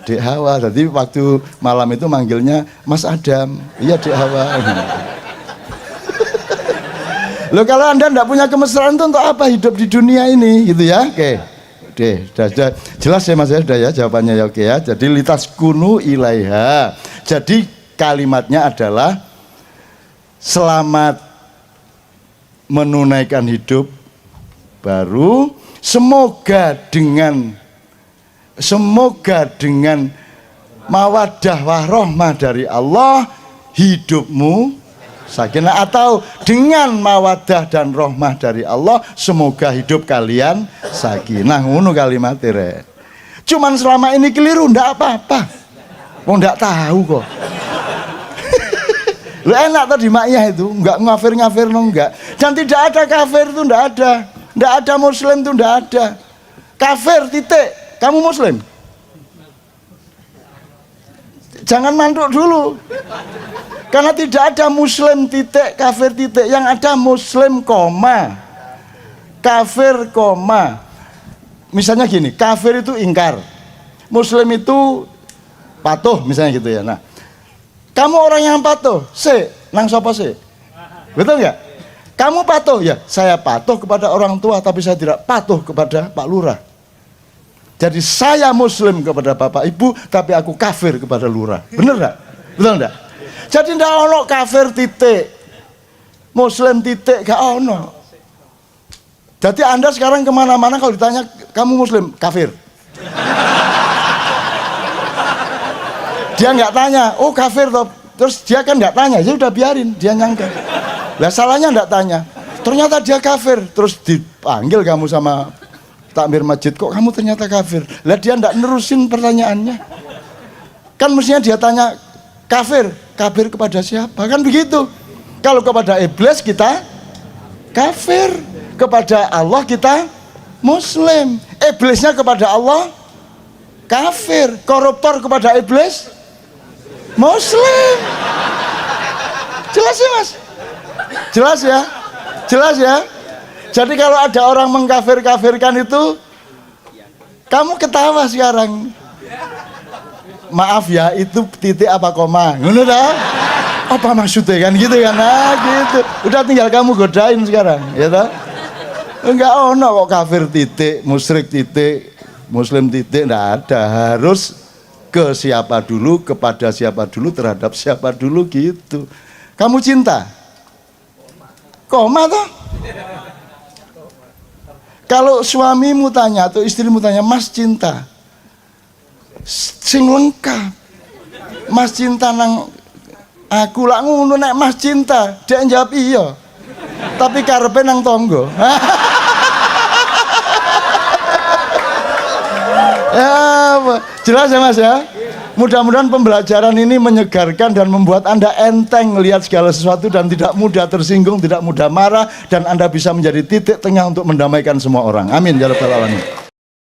A: Dek Hawa, jadi waktu malam itu manggilnya Mas Adam. Iya Dek Hawa. Loh kalau Anda tidak punya kemesraan itu untuk apa hidup di dunia ini gitu ya? Oke. Sudah jelas ya Mas ya, sudah ya jawabannya ya, oke ya. Jadi litaskunu ilaiha. Jadi kalimatnya adalah selamat menunaikan hidup baru, semoga dengan mawaddah warahmah dari Allah hidupmu sakinah, atau dengan mawaddah dan rahmah dari Allah semoga hidup kalian sakinah. Ngono kalimatnya rek. Cuman selama ini keliru ndak apa-apa. Wong ndak tahu kok. Lu enak tadi maknya itu, enggak ngafir-ngafir no enggak. Dan tidak ada kafir itu enggak ada. Enggak ada muslim itu enggak ada. Kafir titik. Kamu muslim? Jangan mantuk dulu. Karena tidak ada muslim titik, kafir titik. Yang ada muslim koma, kafir koma. Misalnya gini, kafir itu ingkar, muslim itu patuh misalnya gitu ya. Nah, kamu orang yang patuh, nang sapa betul nggak? Kamu patuh ya, saya patuh kepada orang tua, tapi saya tidak patuh kepada Pak Lurah. Jadi saya muslim kepada bapak ibu, tapi aku kafir kepada lurah. Bener nggak? Betul nggak? Jadi ndak ono kafir titik, muslim titik, gak ono. Jadi Anda sekarang kemana-mana kalau ditanya kamu muslim, kafir. Dia nggak tanya, oh kafir toh. Terus dia kan nggak tanya, ya udah biarin, dia nyangka. Lah salahnya nggak tanya. Ternyata dia kafir, terus dipanggil kamu sama takmir masjid, kok kamu ternyata kafir. Lah dia nggak nerusin pertanyaannya. Kan mestinya dia tanya, kafir kepada siapa? Kan begitu. Kalau kepada iblis kita kafir, kepada Allah kita muslim. Iblisnya kepada Allah kafir, koruptor kepada iblis muslim. Jelas ya Mas? Jelas ya? Jelas ya? Jadi kalau ada orang mengkafir-kafirkan itu, kamu ketawa sekarang. Maaf ya, itu titik apa koma? Ngono dah? Apa maksudnya kan gitu kan? Nah gitu. Udah tinggal kamu godain sekarang, ya toh? Enggak ono kok kafir titik, musyrik titik, muslim titik, enggak ada. Harus ke siapa dulu, kepada siapa dulu, terhadap siapa dulu gitu. Kamu cinta? Koma toh? Kalau suamimu tanya atau istrimu tanya, Mas cinta? Sing lengkap. Mas cinta nang aku lak ngono nek Mas cinta, dia jawab iya. Tapi karepe nang tonggo. Ya, jelas ya Mas ya? Mudah-mudahan pembelajaran ini menyegarkan dan membuat Anda enteng melihat segala sesuatu dan tidak mudah tersinggung, tidak mudah marah, dan Anda bisa menjadi titik tengah untuk mendamaikan semua orang. Amin ya rabbal alamin.